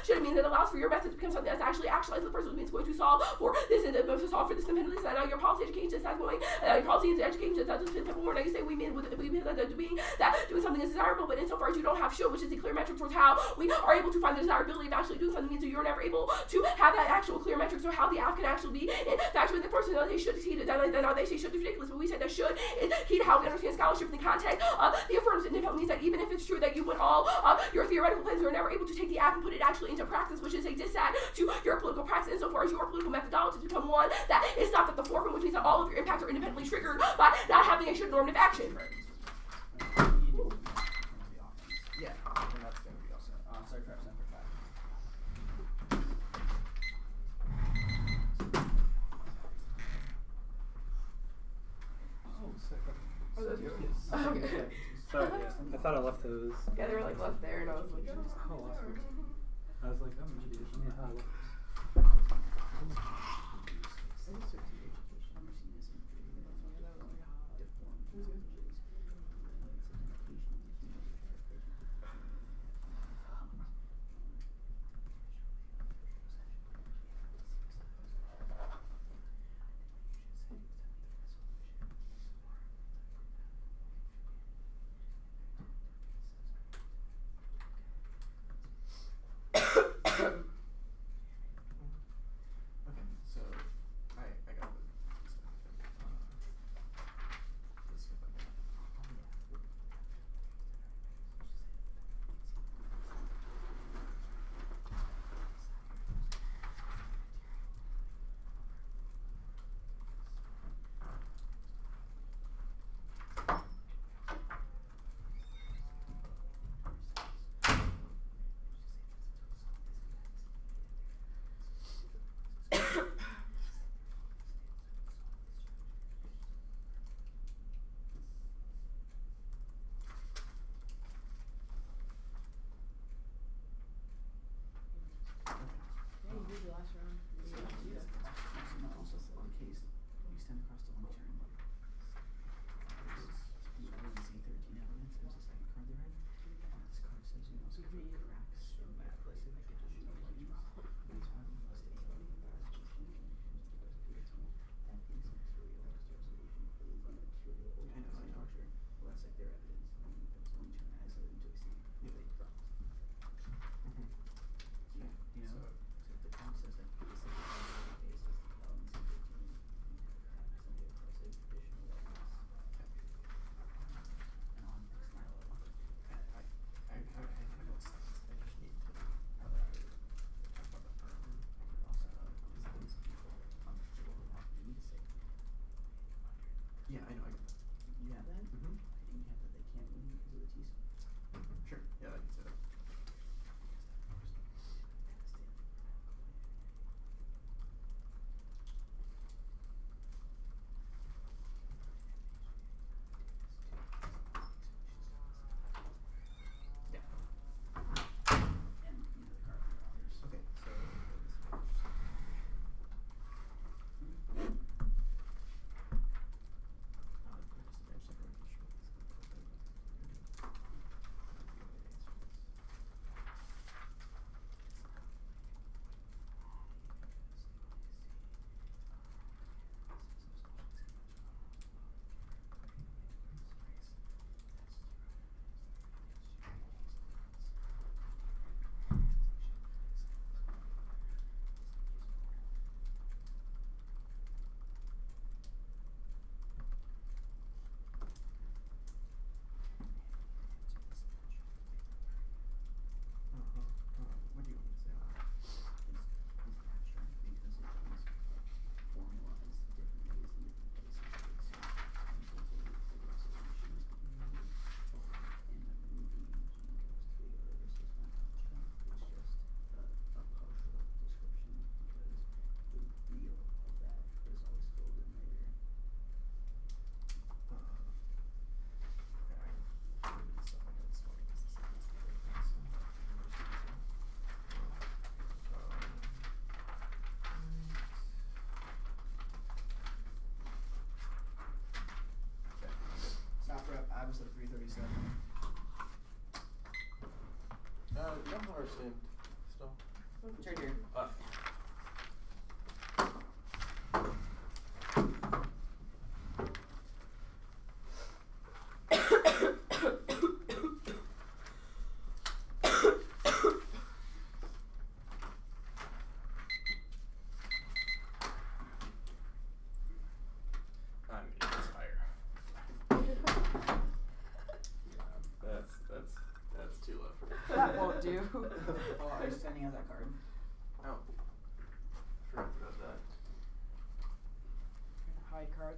should mean that allows for your method to become something that's actually actualized in the first one means going to solve for this to solve for this independently. So now your policy education just has going your policy education just has this simple word. Now you say we mean that doing something is desirable, but insofar as you don't have show, which is the clear metric towards how we are able to find the desirability of actually doing something, means so you're never able to have that actual clear metric. So how the app can actually be in fact with the person that they should see that they say should be ridiculous, but we say that should is key to how we understand scholarship in the context of the affirmative independent means that even if it's true that you win all your theoretical claims, you're never able to take the app and put it actually into practice, which is a dissat to your political practice insofar as your political methodology has become one that is stopped at the forefront, which means that all of your impacts are independently triggered by not having a should normative action. Yeah, and that's going to be also. Sorry, perhaps number 5. Oh, sick. Oh, those yours? Yes. Okay. Sorry, I thought I left those. Yeah, they were like left there, and I was like, Oh, awesome. I was like, I'm an idiot. I don't know how I left those. Okay, so I got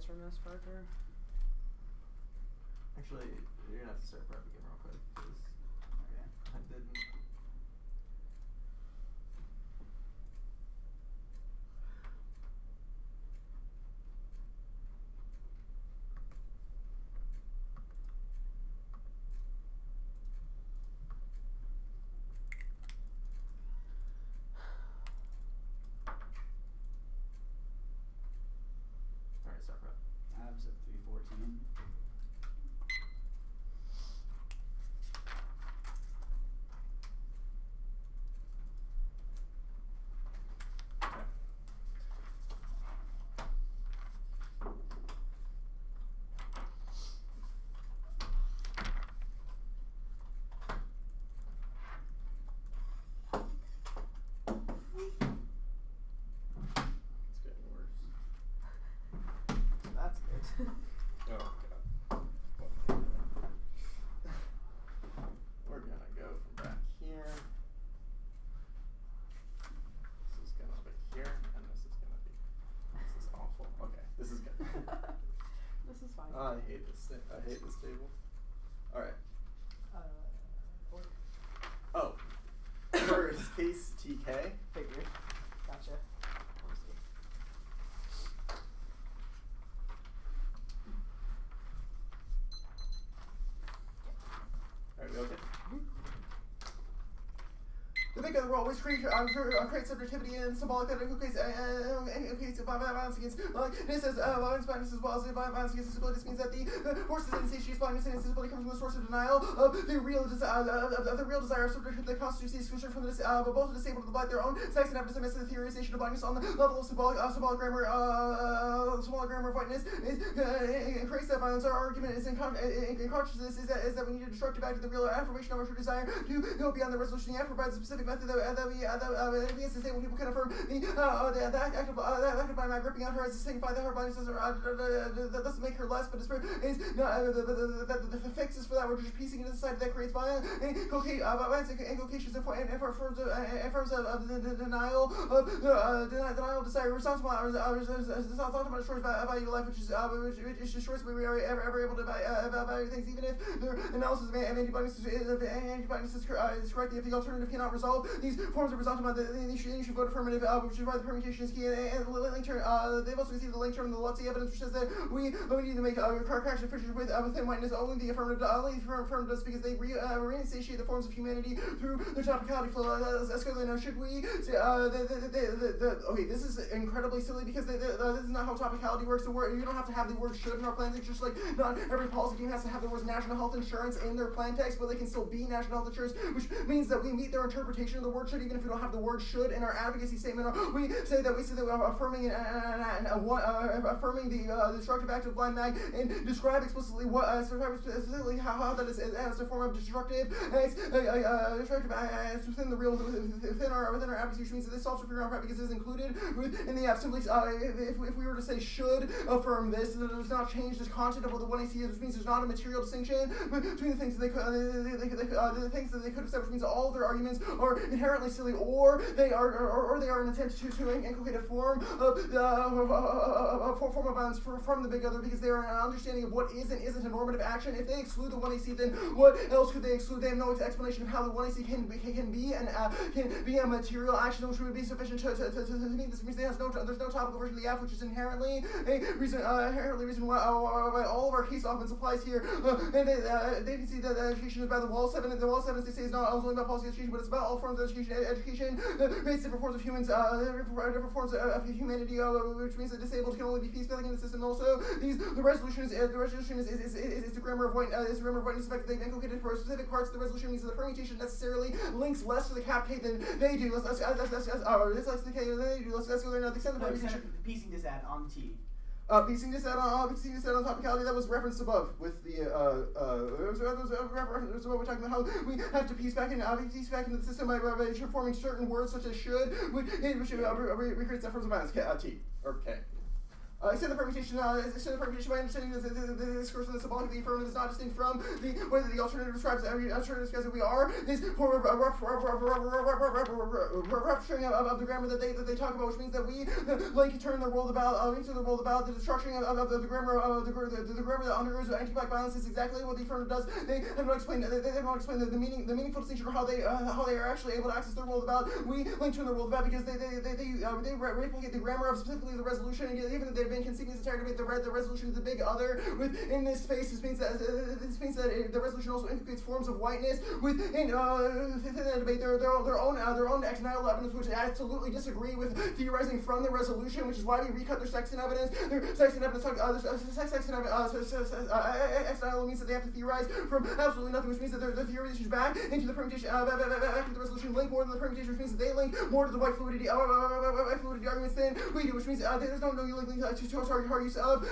answer, Miss Parker? Actually, you're gonna have to start prep again real quick because I didn't. Alright, start prep. Abs at 314. It's getting worse. That's good. Oh god. We're gonna go from back here. This is gonna be here, and this is gonna be. This is awful. Okay, this is good. This is fine. I hate this. I hate this table. All right. Order. Oh. First case TK. Figured. Gotcha. Let me see. Alright, we okay? The big other role always create subjectivity and symbolic that inculcates violence against this as violence as well as violence against disability. This means that the forces that insatiate blindness and disability come from the source of denial of the real desire of subjectivity that constitutes the exclusion from both the disabled and the blind, their own sex, and evidence amidst the theorization of blindness on the level of symbolic grammar of whiteness creates that violence. Our argument is in consciousness is that we need a destructive act of the real affirmation of our true desire to go beyond the resolution. The act provides a specific method that we as disabled people can affirm the act of by gripping on her as to signify that her blindness that doesn't make her less, but is the fixes for that we're just piecing into society that creates violence and inculcations and forms of the denial of desire responsible destroys value of life, which destroys we are ever able to value things, even if their analysis of antibodies is correct. If the alternative cannot resolve these forms of resentment, then you should vote affirmative, which is why the permutation is key. And the link term, they've also received the link term in the LUTSI evidence, which says that we need to make correction fissures with thin whiteness. Only the affirmative does, because they reinsatiate the forms of humanity through their topicality flow. Now, should we say, okay, this is incredibly silly because this is not how topicality works. You don't have to have the word should in our plans. It's just like not every policy team has to have the words national health insurance in their plan text, but they can still be national health insurance, which means that we meet their interpretation of the word should, even if we don't have the word should in our advocacy statement. We say that we're affirming affirming the destructive act of blind mag and describe explicitly how that is as a form of destructive acts within the real within our advocacy, which means that this self-superior on because it is included within the app. Simply if we were to say should affirm this, then it does not change this content of what the 1AC is, which means there's not a material distinction between the things that the things that they could have said, which means all of their arguments are inherently silly, or they are an attempt to inculcate a form of violence from the big other, because they are an understanding of what is and isn't a normative action. If they exclude the 1AC, then what else could they exclude? They have no explanation of how the 1AC can be a material action, which would be sufficient to mean this. Means there's no topical version of the app, which is inherently a reason why all of our case offense applies here. And they can see that education is by the Wall 7, and the Wall 7 they say is not only about policy education, but it's about all forms of education. Education creates different forms of humans, different forms of humanity, which means that disabled can only be peacebuilding in the system. Also, the resolution is the grammar of whiteness. The fact that they've inculcated for specific parts of the resolution means that the permutation necessarily links less to the cap K than they do. Let's go there now. The extent of permutation. Piecing this ad on T. Piecing this out on topicality that was referenced above with the what we're talking about, how we have to piece back into the system by forming certain words such as should, which recreates that forms of violence. T or K. Extend the permutation by understanding that the discourse of the symbolic of the affirmative is not distinct from the way that the alternative describes that we are. This form of rupturing of the grammar that they talk about, which means that we turn the world about the destruction of the grammar of the grammar that undergoes anti-black violence is exactly what the affirmative does. They have not explained the meaningful distinction of how they are actually able to access their world about. We turn the world about because they replicate the grammar of specifically the resolution, and even if they've been conceding this entire debate, the resolution is the big other within this space. This means that the resolution also implicates forms of whiteness within that debate. Their own external evidence, which absolutely disagree with theorizing from the resolution, which is why we recut their Sexton evidence. Their Sexton evidence, external means that they have to theorize from absolutely nothing, which means that their theory is back into the permutation, back into the resolution, link more than the permutation, which means that they link more to the white fluidity arguments than we do, which means there's no link to our use of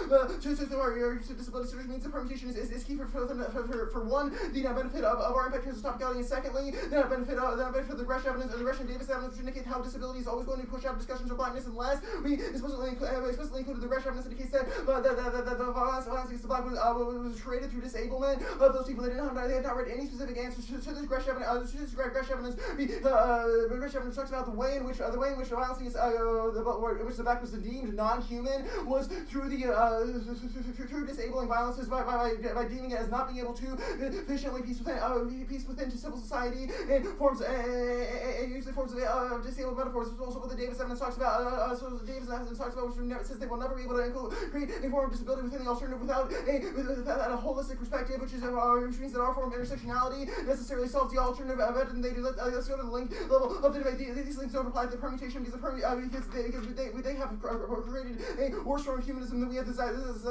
disability, which means the permutation is key for one, the net benefit of our impact terms of topicality, and secondly, the net benefit of the Gresh evidence and the Gresh and Davis evidence, which indicate how disability is always going to push out discussions of blackness unless we explicitly included the Gresh evidence indicates that the violence against the black was created through disablement of those people. They have not read any specific answers to this Gresh evidence. Gresh evidence talks about the way in which the violence against which the black was deemed non-human was through through disabling violences by deeming it as not being able to efficiently peace within to civil society and forms and usually forms of disabled metaphors. Also what the Davis evidence talks about. Which says they will never be able to create a form of disability within the alternative without a holistic perspective, which means that our form of intersectionality necessarily solves the alternative event. And let's go to the link level of the debate. These links don't apply to the permutation because they have created a worse form of humanism than we have. This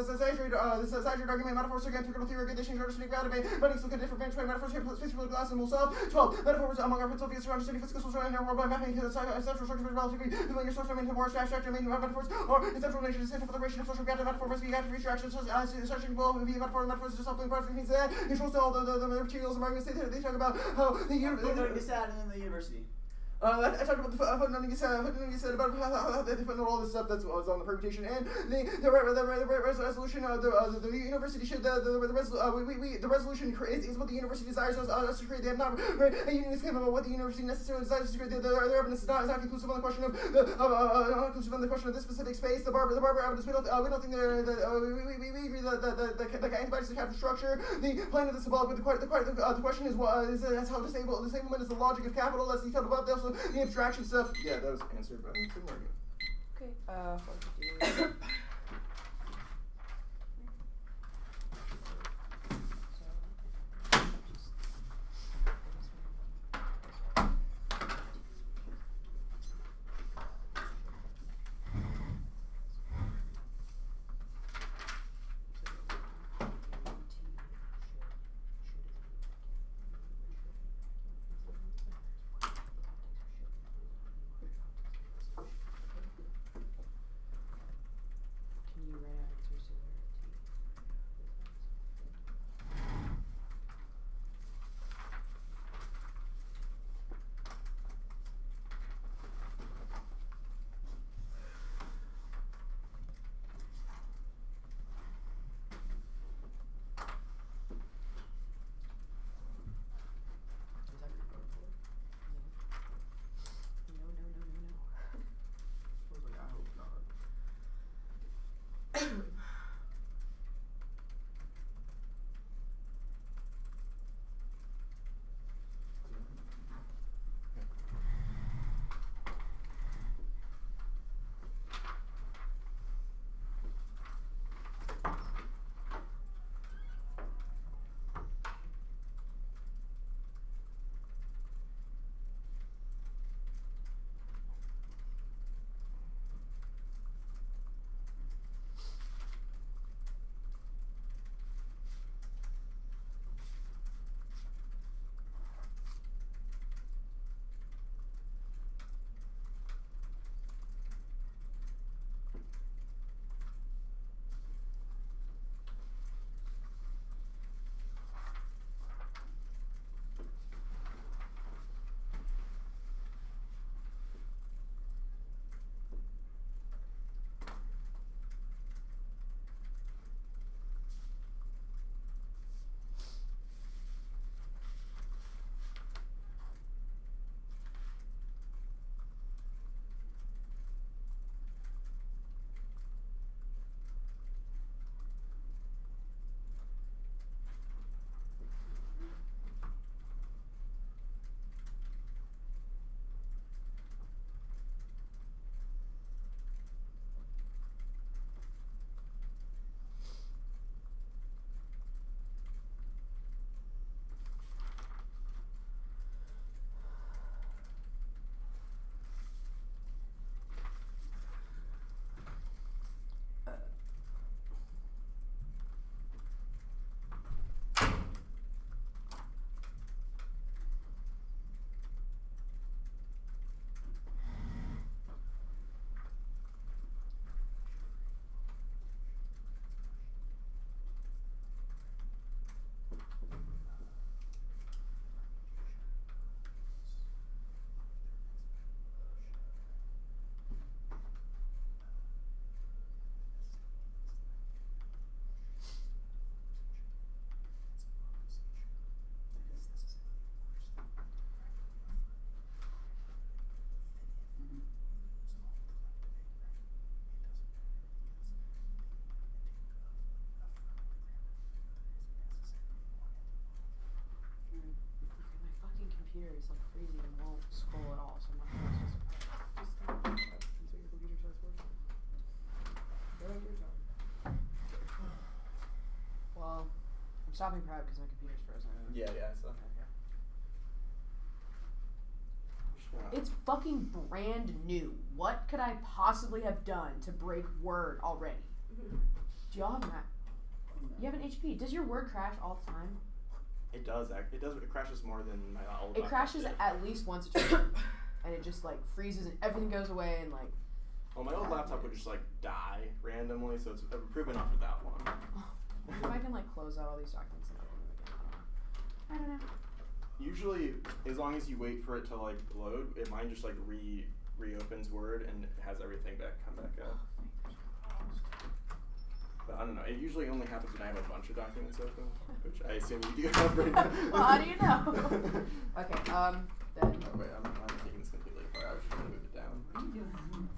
exaggerated argument, metaphors again, critical theory, conditioning, artistic debate, but it's looking different bench metaphors, physical glass, and we'll solve 12 metaphors among our principal fields, understanding physical, social, and world by mapping to the central structure of relativity, doing your social into more abstract domain metaphors, or conceptual nature, the central relation of social gravity metaphor, must be got to future actions, searching below, via metaphors, just something part of means that controls all the materials and arguments they talk about how the university. And then the university. I talked about the footnoting you said about how they footnote all this stuff that was on the permutation and the resolution. The university should the resolution is what the university desires us to create. They have not a unionist claim about what the university necessarily desires to create. Their evidence is not conclusive on the question of this specific space. The Barber evidence. We don't think we agree that the antibodies to capture structure. The plane of the symbolic. But the question is how disablement is the logic of capital. That's detailed above. They also the abstraction stuff. Yeah, that was answered, but Okay. I'm stopping proud because my computer's frozen. Yeah, so. It's fucking brand new. What could I possibly have done to break Word already? Do y'all have Mac? You have an HP. Does your Word crash all the time? It does. It crashes more than my old. It crashes at least once a turn, and it just like freezes and everything goes away and like. Well, my old laptop would just like die randomly, so it's proven off with that one. If I can like close out all these documents and open them again. I don't know. Usually, as long as you wait for it to like load, mine just like reopens Word and has everything come back up. But I don't know. It usually only happens when I have a bunch of documents open, which I assume you do have right now. Well, how do you know? Okay. Then. Oh wait, I'm taking this completely apart. I was just gonna move it down. What are you doing?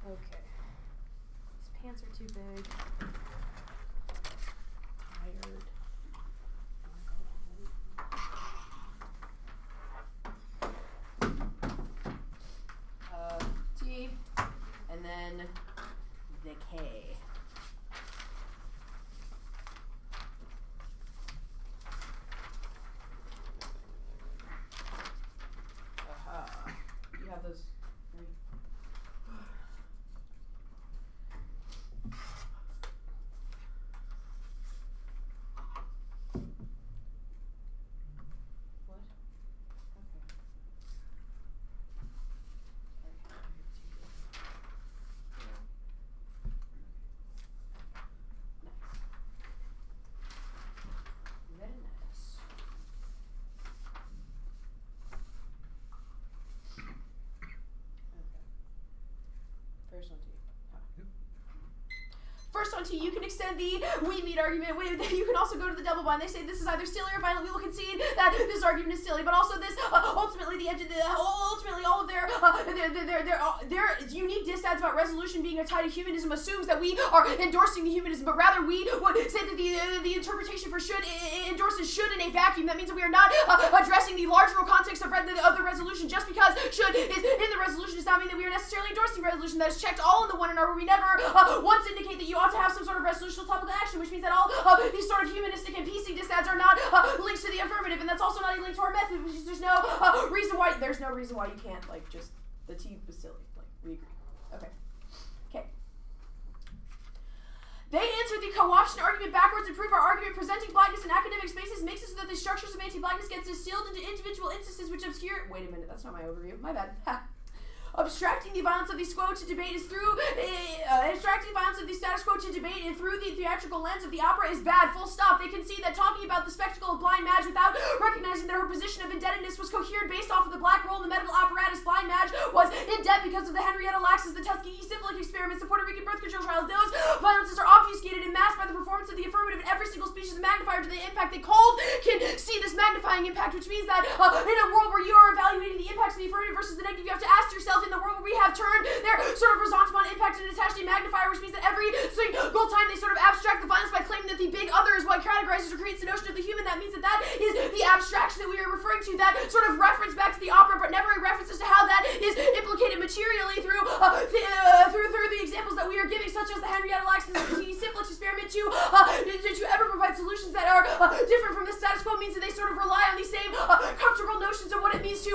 Okay. These pants are too big. Tired. T, and then the K. You have those. First on T, you can extend the we meet argument with, you can also go to the double bind. They say this is either silly or violent. We will concede that this argument is silly, but also this, ultimately all of their unique disads about resolution being a tie to humanism assumes that we are endorsing the humanism, but rather we would say that the interpretation for should endorses should in a vacuum. That means that we are not addressing the larger context of the resolution. Just because should is in the resolution does not mean that we are necessarily endorsing resolution. That is checked all in the one another. We never once indicate that you ought to have some sort of resolutional topical action, which means that all these sort of humanistic and PC disads are not links to the affirmative, and that's also not a link to our method, which is there's no reason why you can't, like, just the T was silly. Like, we agree. Okay. They answer the co-option argument backwards and prove our argument presenting blackness in academic spaces makes it so that the structures of anti-blackness gets distilled into individual instances which obscure. Wait a minute, that's not my overview. My bad. Abstracting the violence of the quo to debate is through abstracting the violence of the status quo to debate and through the theatrical lens of the opera is bad. Full stop. They concede that talking about the spectacle of Blind Madge without recognizing that her position of indebtedness was coherent based off of the black role in the medical apparatus. Blind Madge was in debt because of the Henrietta Lax's, the Tuskegee syphilis experiments, the Puerto Rican birth control trials. Those violences are obfuscated and masked by the performance of the affirmative in every single species a magnifier to the impact they called can see this magnifying impact, which means that in a world where you are evaluating the impacts of the affirmative versus the negative, you have to ask yourself, in the world where we have turned their sort of responsible impact and attached a magnifier, which means that every single time they sort of abstract the violence by claiming that the big other is what categorizes or creates the notion of the human, that means that that is the abstraction that we are referring to, that sort of reference back to the opera, but never a reference as to how that is implicated materially through the examples that we are giving, such as the Henrietta Lacks and the Syphilis experiment, to ever provide solutions that are different from the status quo, means that they sort of rely on these same comfortable notions of what it means to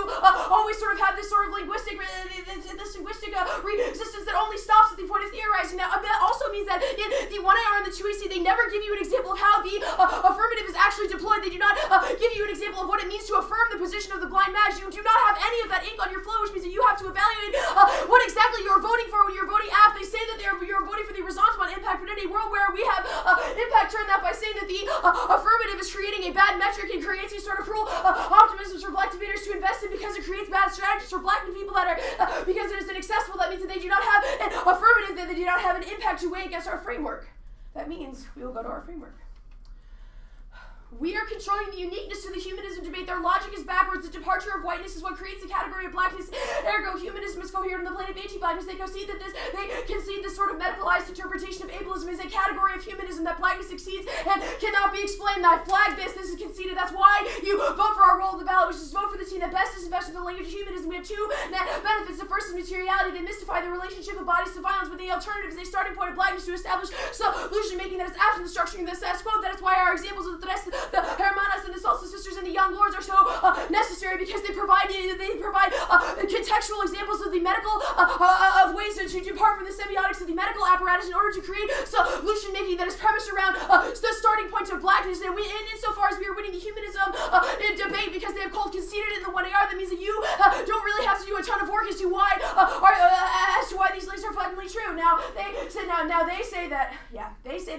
always sort of have this sort of linguistic resistance that only stops at the point of theorizing. Now, that also means that in the 1AR and the 2AC, they never give you an example of how the affirmative is actually deployed. They do not give you an example of what it means to affirm the position of the blind magi. You do not have any of that ink on your flow, which means that you have to evaluate what exactly you're voting for when you're voting aft. They say that you're voting for the responsible impact, but in a world where we have impact turned that by saying that the affirmative is creating a bad metric and creates these sort of cruel optimisms for black debaters to invest in because it creates bad strategies for black people that are because it is inaccessible. That means that they do not have an affirmative, that they do not have an impact to weigh against our framework. That means we will go to our framework. We are controlling the uniqueness to the humanism debate. Their logic is backwards. The departure of whiteness is what creates the category of blackness. Ergo, humanism is coherent on the plane of anti-blackness. They concede this sort of medicalized interpretation of ableism is a category of humanism that blackness exceeds and cannot be explained. I flag this. This is conceded. That's why you vote for our role of the ballot, which is vote for the team that best is invested in the language of humanism. We have two net benefits. The first is materiality. They mystify the relationship of bodies to violence, but the alternative is a starting point of blackness to establish solution making that is absent the structuring of the status quo. That is why our examples of the rest, the Hermanas and the Salsa Sisters and the Young Lords are so necessary, because they provide contextual examples of the medical of ways to depart from the semiotics of the medical apparatus in order to create solution making that is premised around the starting points of blackness. And insofar as we are winning the humanism debate because they have called conceded in the 1AR, that means that you don't really have to do a ton of work as to why these links are fundamentally true. Now they say that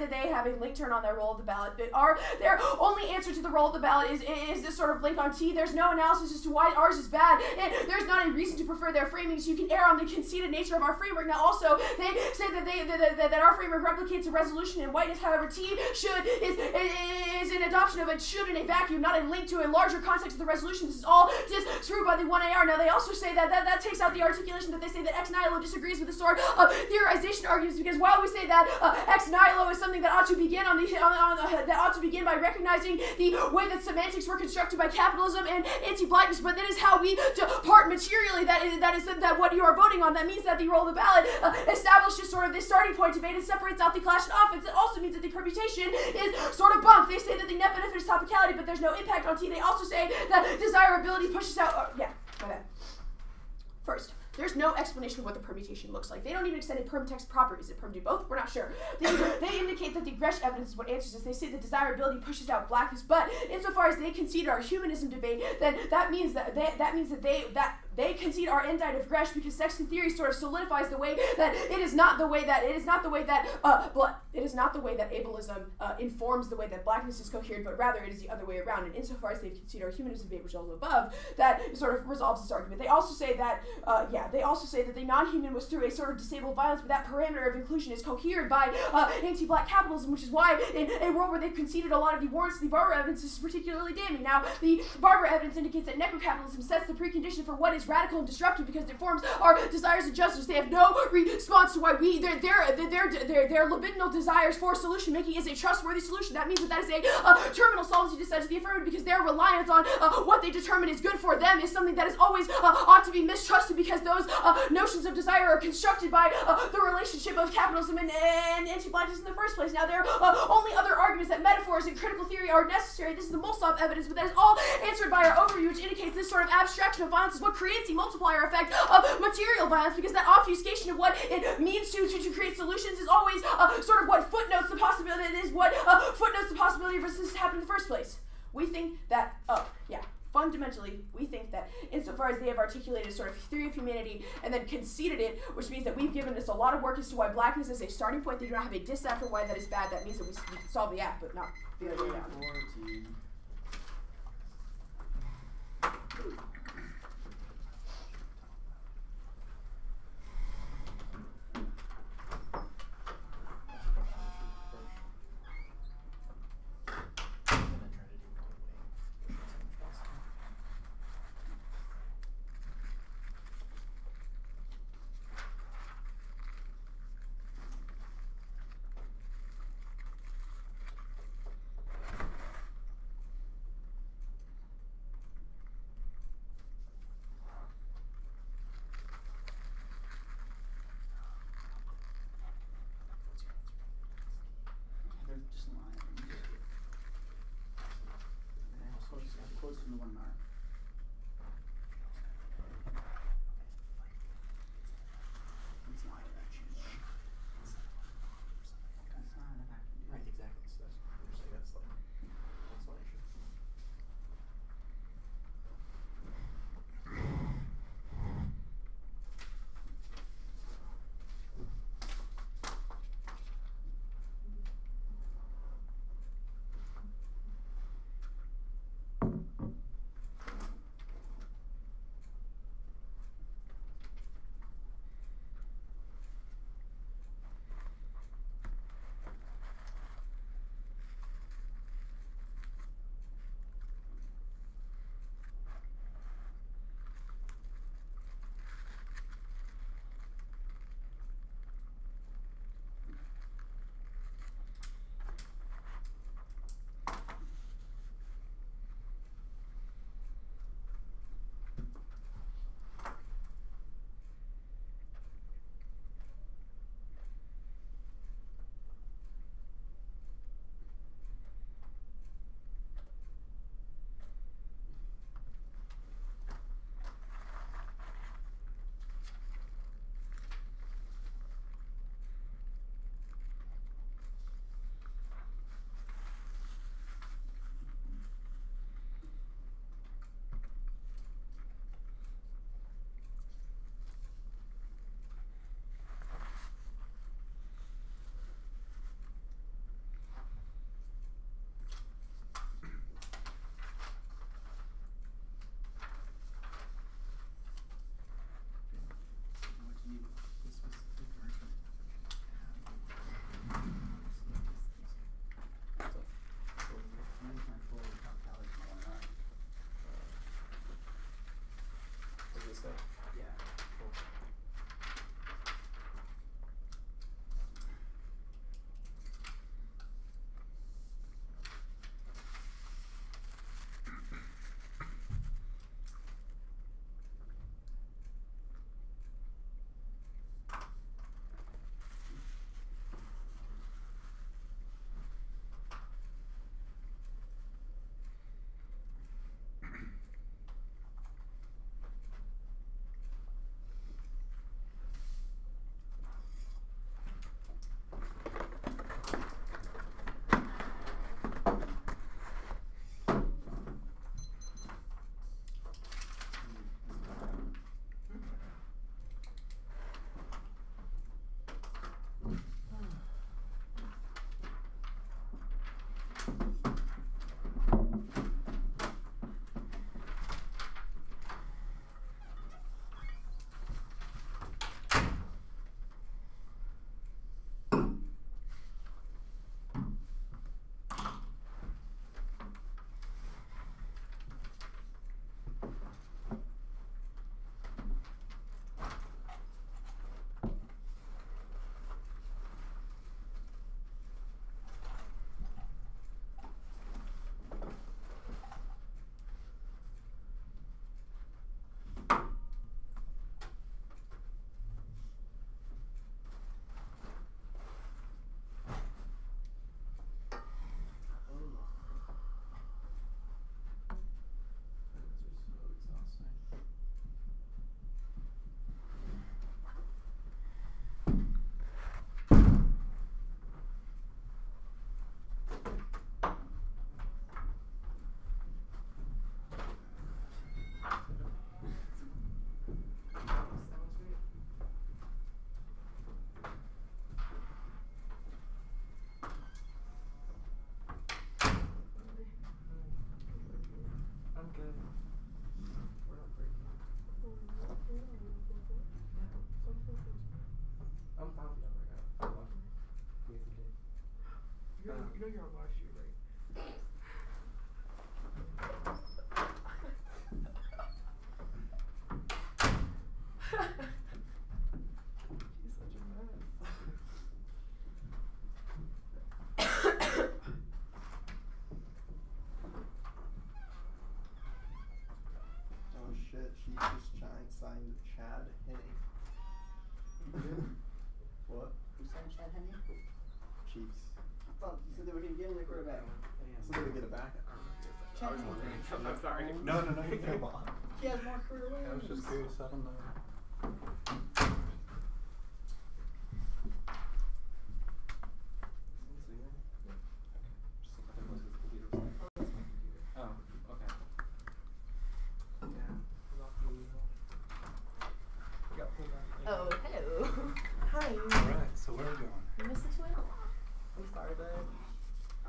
they have a link turn on their role of the ballot, but their only answer to the role of the ballot is this sort of link on T. There's no analysis as to why ours is bad, and there's not a reason to prefer their framing, so you can err on the conceded nature of our framework. Now also, they say that our framework replicates a resolution in whiteness. However, T is an adoption of a should in a vacuum, not a link to a larger context of the resolution. This is all disproved by the 1AR. Now they also say that takes out the articulation that they say that ex nihilo disagrees with the sort of theorization arguments, because while we say that ex nihilo is something that ought to begin by recognizing the way that semantics were constructed by capitalism and anti-blackness, but that is how we depart materially. That what you are voting on. That means that the role of the ballot establishes sort of this starting point debate and separates out the clash and offense. It also means that the permutation is sort of bunk. They say that the net benefit is topicality, but there's no impact on T. They also say that desirability pushes out. My bad. First, there's no explanation of what the permutation looks like. They don't even extend a perm-text property. Is it perm do both? We're not sure. They indicate that the Gresh evidence is what answers this. They say that desirability pushes out blackness, but insofar as they concede our humanism debate, then that means that they concede our endite of Gresh, because sexton theory sort of solidifies the way that it is not the way that ableism informs the way that blackness is coherent, but rather it is the other way around. And insofar as they've conceded our humanism debate, which is all above, that sort of resolves this argument. They also say that the non-human was through a sort of disabled violence, but that parameter of inclusion is cohered by anti-black capitalism, which is why in a world where they've conceded a lot of the warrants, the Barber evidence is particularly damning. Now, the Barber evidence indicates that necrocapitalism sets the precondition for what is radical and disruptive, because it forms our desires of justice. They have no response to why their libidinal desires for solution making is a trustworthy solution. That means that is a terminal solvency descent to the affirmative, because their reliance on what they determine is good for them is something that is always ought to be mistrusted, because those notions of desire are constructed by the relationship of capitalism and anti-blackness in the first place. Now, there are only other arguments that metaphors and critical theory are necessary. This is the Mulsov evidence, but that is all answered by our overview, which indicates this sort of abstraction of violence is what creates the multiplier effect of material violence, because that obfuscation of what it means to create solutions is always sort of what footnotes the possibility for this to happen in the first place. We think that, fundamentally, we think that insofar as they have articulated a sort of theory of humanity and then conceded it, which means that we've given this a lot of work as to why blackness is a starting point, they do not have a dissent for why that is bad. That means that we can solve the act, but not the other way around. You know you're on live stream, right? He's such a mess. Oh shit, Chief just signed Chad Henney. What? Who signed Chad Henney? Chiefs. I thought you said they were going to get him a quarterback. So they would get it back. Chad was wondering. Henney. I'm sorry. No, come on. He has more career wins. I was just curious. I don't know. Oh, okay. Oh, hello. Hi. Alright, so where are we going? You missed the twin? I'm sorry, bud.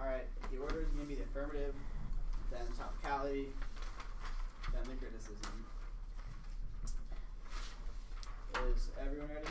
Alright, the order is going to be the affirmative, then topicality, then the criticism. Is everyone ready?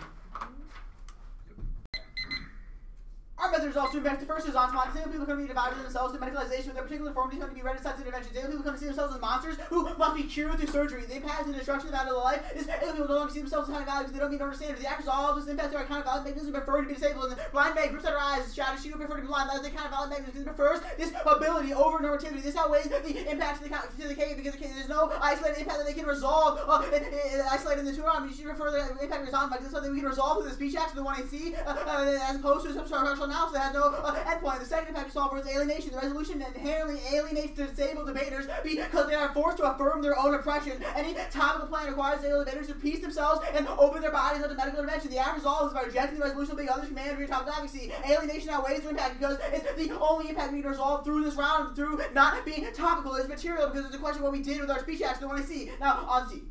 Our method results to impact the first is onslaught. Single people can be divided themselves to medicalization with their particular deformities going to be rendered such intervention. Single people come to see themselves as monsters who must be cured through surgery. The impact and destruction of out of the life is alien people no longer see themselves as high values because they don't meet or understand it. The actors all of this impact their kind of valid mechanism prefer to be disabled. And the blind man groups out her eyes, shadows, she would prefer to be blind. That is the kind of valid mechanism because it prefers this ability over normativity. This outweighs the impact to the cave because there's no isolated impact that they can resolve. Isolated in the two arms, you should refer the impact of resolve. Like this is something we can resolve through the speech act, the one I see, as opposed to some structural analysis that has no endpoint. The second impact to solve is alienation. The resolution inherently alienates disabled debaters because they are forced to affirm their own oppression. Any topical plan requires disabled debaters to piece themselves and open their bodies up to medical intervention. The act result is by rejecting the resolution of big others' command of your topical advocacy. Alienation outweighs the impact because it's the only impact we can resolve through this round, through not being topical. It's material because it's a question of what we did with our speech acts, the one I see. Now, on C.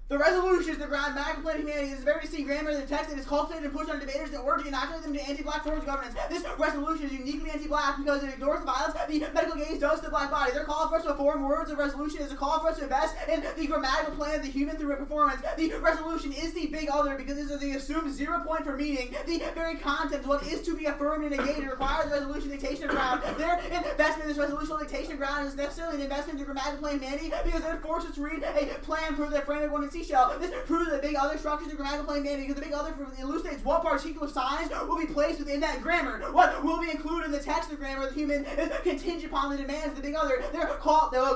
The resolution is the grammatical plan of humanity. It is a very distinct grammar in the text that is cultivated and pushed on debaters in order to inoculate them to anti-black forms of governance. This resolution is uniquely anti-black because it ignores the violence the medical gaze does to the black body. Their call for us to form words of resolution is a call for us to invest in the grammatical plan of the human through a performance. The resolution is the big other because this is the assumed 0 point for meaning. The very content of what is to be affirmed and negated requires the resolution dictation of ground. Their investment in this resolutional dictation of ground is necessarily an investment in the grammatical plan of humanity because it forces us to read a plan per their framework one in seashell. This proves that the big other structures the grammatical plan of humanity because the big other elucidates what particular signs will be placed within that grammar. What will be included in the text of the grammar of the human is contingent upon the demands of the big other.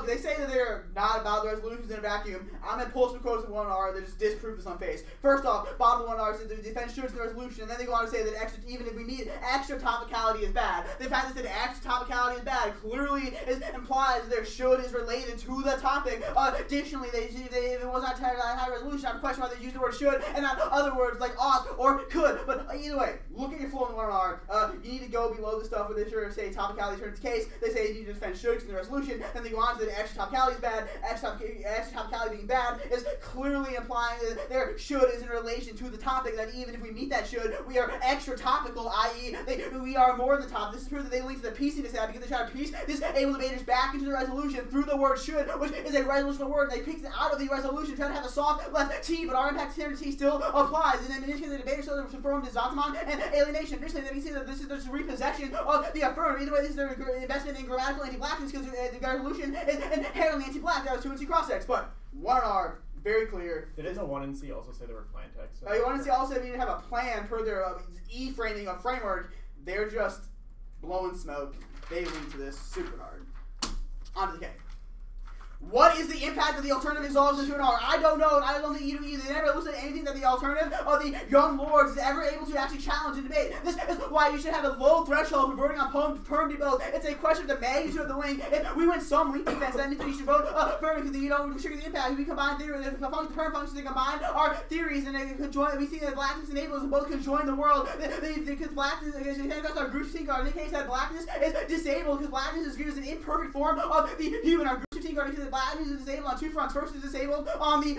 They say that they're not about the resolutions in a vacuum. I'm going to pull some quotes from 1R that just disprove this on face. First off, bottom of 1R says the defense should the resolution, and then they go on to say that even if we meet extra topicality is bad. The fact that extra topicality is bad clearly implies their should is related to the topic. Additionally, if it was not high resolution, I have a question why they use the word should and not other words like ought or could. But either way, look at your flow in 1R. You need to go below the stuff where they sure say topicality turns case. They say you need to defend should in the resolution. Then they go on to the extra topicality is bad. Extra topicality being bad is clearly implying that their should is in relation to the topic. That even if we meet that should, we are extra topical, i.e., we are more than the top. This is proof that they link to the piecing this out because they try to piece disabled debaters back into the resolution through the word should, which is a resolutional word. They picked it out of the resolution, trying to have a soft left T, but our impact standard T still applies. And then in this case, the debater still confirmed disentiment and alienation. Additionally, they can see that this is just repossession of the affirmative. Either way, this is their investment in grammatical anti-blackness because the resolution is inherently anti-black. That was 2 and C cross-text, but 1R. Very clear. Didn't the 1 and C also say they were plan text? So you want to see also they need to have a plan per their E-framing of framework. They're just blowing smoke. They lead to this super hard. On to the K. What is the impact of the alternative exalts into an R? I don't know, and I don't think either. They never elucidate anything that the alternative of the young lords is ever able to actually challenge and debate. This is why you should have a low threshold for voting on perm debate. It's a question of the magnitude of the wing. If we went some length defense, that means that you should vote firm because you don't sugar the impact. If we combine theory, if the perm functions they combine our theories and they can join. We see that blackness and ableism both can join the world. Because blackness, that's our group think. In this case, that blackness is disabled because blackness is used as an imperfect form of the human. Our group critique are because black is disabled on two fronts. First, it's disabled on the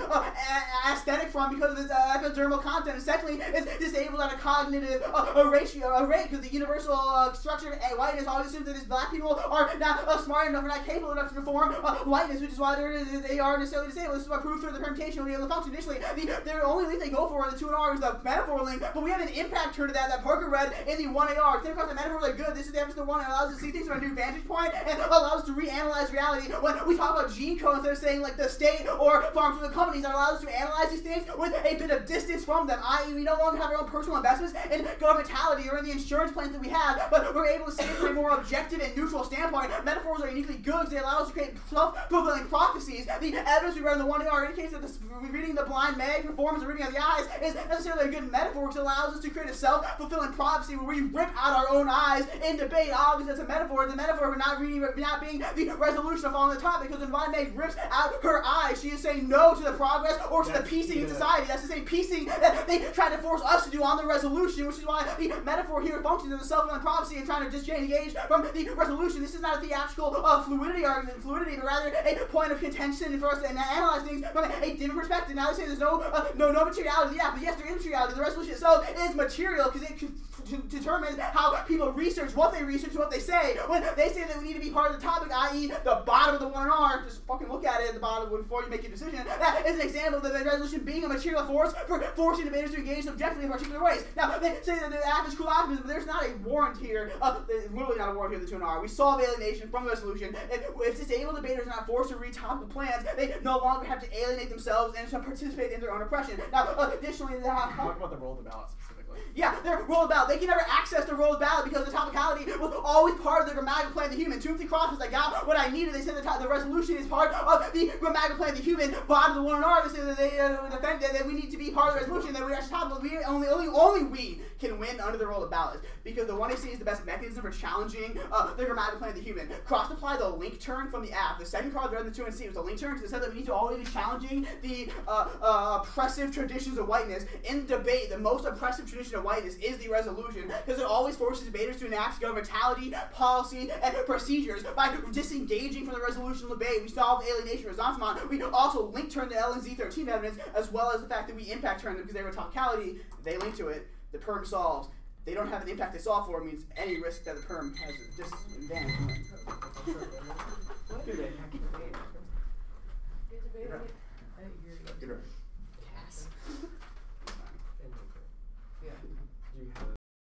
aesthetic front because of its epidermal content. And secondly, it's disabled at a cognitive rate because the universal structure of whiteness always assumes that these black people are not smart enough or not capable enough to perform whiteness, which is why they are necessarily disabled. This is why proof through the permutation will be able to function. Additionally, the only link they go for in the 2 and R is the metaphor link, but we have an impact turn to that Parker read in the 1AR. Think about the metaphors are good. This is the episode 1. It allows us to see things from a new vantage point and allows us to reanalyze reality. When we talk about gene code, instead of saying like the state or pharmaceutical companies, that allows us to analyze these things with a bit of distance from them, i.e. we no longer have our own personal investments in governmentality or in the insurance plans that we have, but we're able to see it from a more objective and neutral standpoint. Metaphors are uniquely good because they allow us to create self-fulfilling prophecies. The evidence we read in the 1AR indicates that reading the blind mag performance of reading of the eyes is necessarily a good metaphor because it allows us to create a self-fulfilling prophecy where we rip out our own eyes in debate. Obviously, that's a metaphor. It's a metaphor for not being the resolution of following the topic, because when blind mag rips out her eyes, she is saying no to the progress or to the piecing in society. That's the same piecing that they try to force us to do on the resolution, which is why the metaphor here functions as a self-fulfilling prophecy and trying to disengage from the resolution. This is not a theatrical fluidity argument, but rather a point of contention for us to analyze things from a different perspective. Now they say there's no materiality. Yeah, but yes, there is materiality. The resolution itself is material because it determines how people research what they research and what they say. When they say that we need to be part of the topic, i.e. the bottom of the 1R, just fucking look at it at the bottom before you make your decision. That is an example of the resolution being a material force for forcing debaters to engage subjectively in particular ways. Now, they say that the act is cool optimism, but there's not a warrant here. There's literally not a warrant here in the 2R. We solve alienation from the resolution. If disabled debaters are not forced to read topical plans, they no longer have to alienate themselves and to participate in their own oppression. Now, additionally, talk about the role of the ballot specifically. Yeah, their roll of ballot. They can never access the roll of ballot because the topicality was always part of the grammatical plane of the human. 2 and 3 crosses, I got what I needed. They said the resolution is part of the grammatical plane of the human. Bottom of the 1R, they say that they defend that we need to be part of the resolution, that we actually topical. Only we can win under the roll of ballots because the 1AC is the best mechanism for challenging the grammatical plane of the human. Cross apply the link turn from the app. The second card rather than the 2 and C was the link turn because it said that we need to always be challenging the oppressive traditions of whiteness. In debate, the most oppressive tradition of whiteness is the resolution because it always forces debaters to enact governmentality, policy, and procedures. By disengaging from the resolution debate, we solve alienation resentment. We also link turn the L and Z13 evidence, as well as the fact that we impact turn them because they were topicality. They link to it. The perm solves. They don't have an impact they solve for. It means any risk that the perm has a disadvantage. Good day. Good.